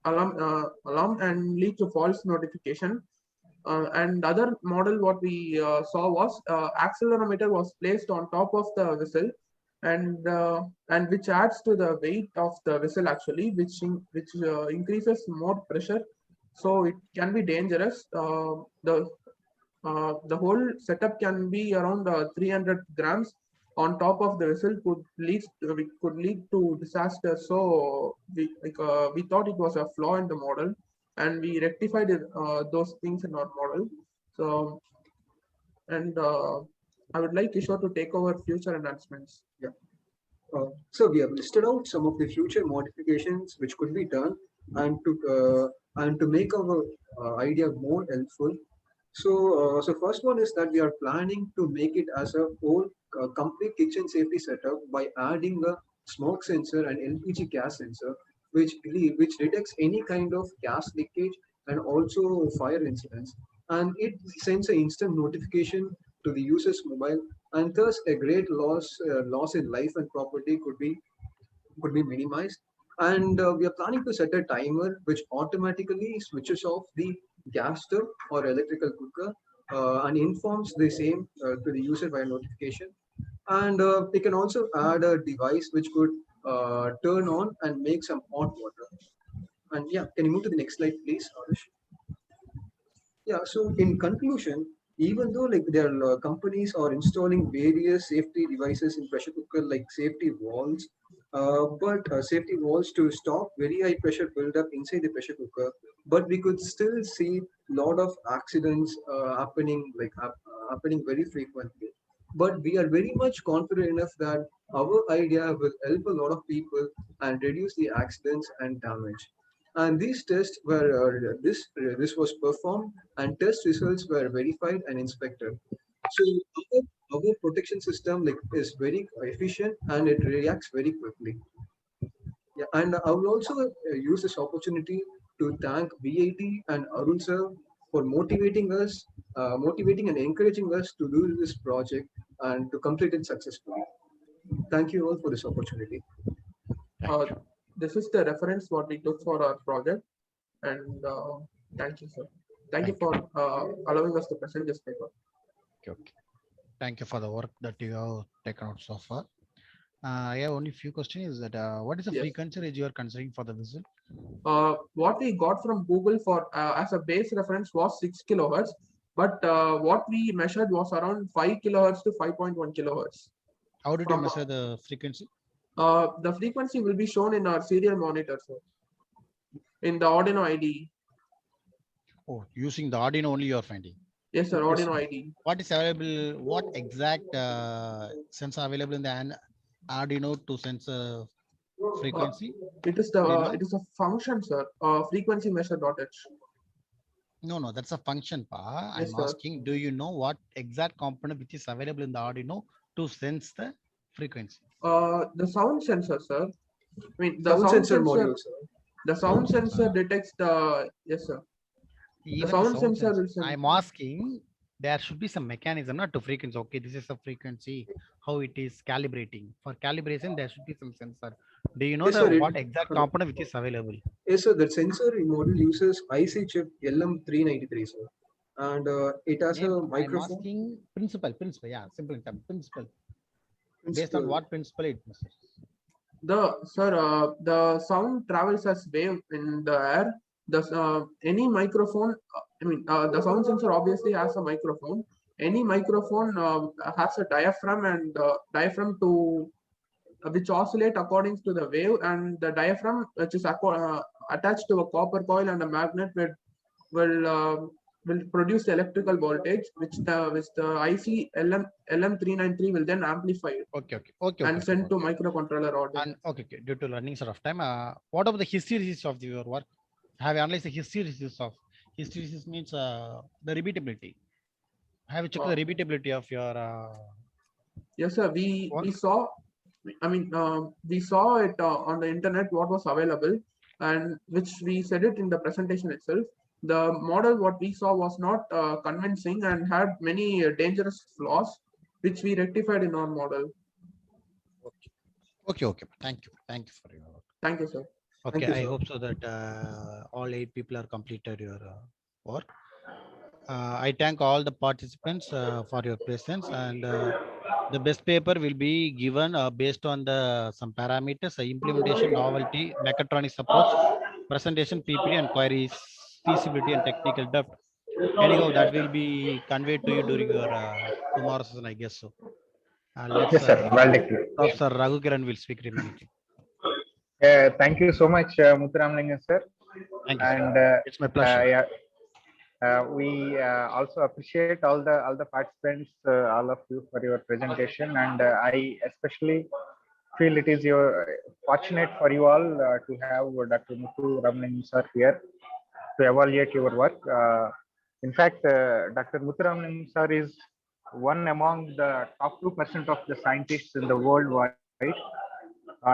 S13: alarm and lead to false notification. And other model what we saw was accelerometer was placed on top of the whistle, and which adds to the weight of the whistle actually, which increases more pressure, so it can be dangerous. The whole setup can be around 300 grams on top of the whistle, could lead to disaster. So we thought it was a flaw in the model, and we rectified those things in our model. So, and I would like Kishore to take over future enhancements.
S12: Yeah. So we have listed out some of the future modifications which could be done, and to make our idea more helpful. So, first one is that we are planning to make it as a whole complete kitchen safety setup by adding a smoke sensor and LPG gas sensor, which detects any kind of gas leakage and also fire incidents, and it sends an instant notification to the user's mobile, and thus a great loss in life and property could be minimized. And we are planning to set a timer which automatically switches off the gas stove or electrical cooker and informs the same to the user via notification. And we can also add a device which could turn on and make some hot water. And yeah, can you move to the next slide, please, Arish? Yeah, so in conclusion, even though like there are companies are installing various safety devices in pressure cooker like safety valves, safety valves to stop very high pressure buildup inside the pressure cooker, but we could still see a lot of accidents happening very frequently. but we are very much confident enough that our idea will help a lot of people and reduce the accidents and damage. And these tests were this was performed, and test results were verified and inspected. So our protection system is very efficient and it reacts very quickly. Yeah, and I will also use this opportunity to thank VAT and Arun sir for motivating and encouraging us to do this project and to complete it successfully. Thank you all for this opportunity.
S13: This is the reference what we took for our project, and thank you, sir. Thank you for allowing us to present this paper.
S2: Okay. Thank you for the work that you have taken out so far. I have only few questions. Is that what is the frequency range you are considering for the whistle?
S13: What we got from Google for as a base reference was 6 kilohertz, but what we measured was around 5 kilohertz to 5.1 kilohertz.
S2: How did you measure the frequency?
S13: The frequency will be shown in our serial monitor, sir, in the Arduino IDE.
S2: Oh, using the Arduino only you are finding?
S13: Yes, sir, Arduino IDE.
S2: What is available? What exact sensor available in the Arduino to sense frequency?
S13: It is a function, sir. Frequency measure.h.
S2: No, that's a function, pa.
S13: Yes,
S2: I'm asking, do you know what exact component which is available in the Arduino to sense the frequency?
S13: The sound sensor, sir. I mean, the
S12: sound sensor module, sir.
S13: The sound sensor detects the, yes, sir.
S2: Even
S13: the sound sensor will send.
S2: I'm asking, there should be some mechanism, not to frequency. Okay, this is a frequency, how it is calibrating. For calibration, there should be some sensor. Do you know what exact component which is available?
S12: Yes, sir. The sensor module uses IC chip LM393, sir. And it has a microphone.
S2: I'm asking principle, yeah, simple term, principle. Based on what principle it measures?
S13: The sound travels as wave in the air. Any microphone, the sound sensor obviously has a microphone. Any microphone has a diaphragm and diaphragm to which oscillate according to the wave, and the diaphragm which is attached to a copper coil and a magnet will produce the electrical voltage, which the IC LM393 will then amplify it.
S2: Okay.
S13: And send to microcontroller order.
S2: And okay, due to learning sort of time, what about the hysteresis of your work? Have you analyzed the hysteresis of? Hysteresis means the repeatability. Have you checked the repeatability of your?
S13: Yes, sir. We saw. We saw it on the internet what was available, and which we said it in the presentation itself. The model what we saw was not convincing and had many dangerous flaws, which we rectified in our model.
S2: Okay. Thank you for your work.
S13: Thank you, sir.
S2: Okay, I hope so that all 8 people are completed your work. I thank all the participants for your presence, and the best paper will be given based on some parameters: implementation, novelty, mechatronics approach, presentation, PPT, and queries, feasibility, and technical depth. Anyhow, that will be conveyed to you during your tomorrow's session, I guess so.
S1: Yes, sir. Well declared.
S2: Professor Raghukiran will speak remaining.
S1: Thank you so much, Muthuramalingam sir.
S2: Thank you,
S1: and
S2: it's my pleasure.
S1: We also appreciate all the participants, all of you, for your presentation, and I especially feel it is fortunate for you all to have Dr. Muthuramalingam sir here to evaluate your work. In fact, Dr. Muthuramalingam sir is one among the top 2% of the scientists in the world wide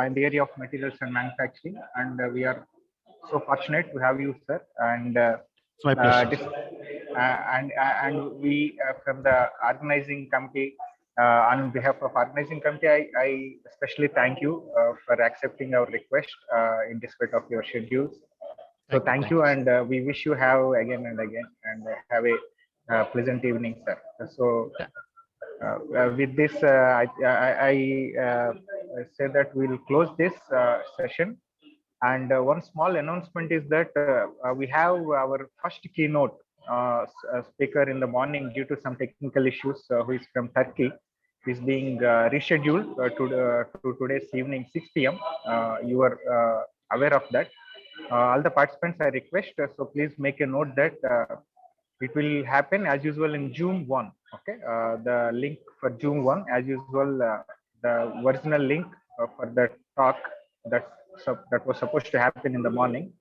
S1: in the area of materials and manufacturing, and we are so fortunate to have you, sir. And
S2: my pleasure.
S1: And we from the organizing committee, on behalf of organizing committee, I especially thank you for accepting our request in despite of your schedules. So thank you, and we wish you have again and again, and have a pleasant evening, sir. So with this, I say that we'll close this session. And one small announcement is that we have our first keynote speaker in the morning due to some technical issues, who is from Turkey, is being rescheduled to today's evening 6 p.m. You are aware of that. All the participants I request, so please make a note that It will happen as usual in June 1. Okay, the link for June 1, as usual, the original link for the talk that was supposed to happen in the morning.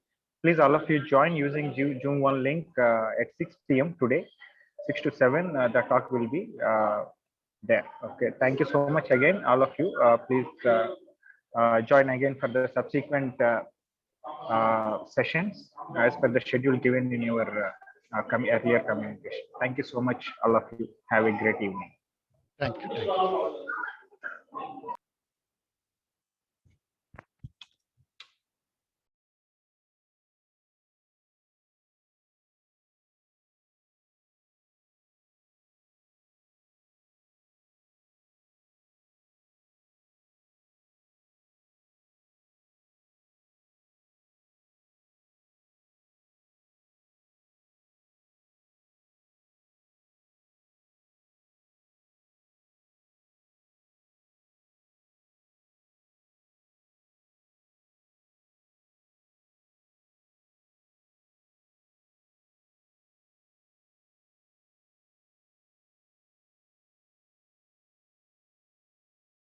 S1: Please, all of you join using June 1 link at 6 p.m. today, 6 to 7. The talk will be there. Okay, thank you so much again, all of you. Please join again for the subsequent sessions as per the schedule given in your earlier communication. Thank you so much, all of you. Have a great evening.
S2: Thank you.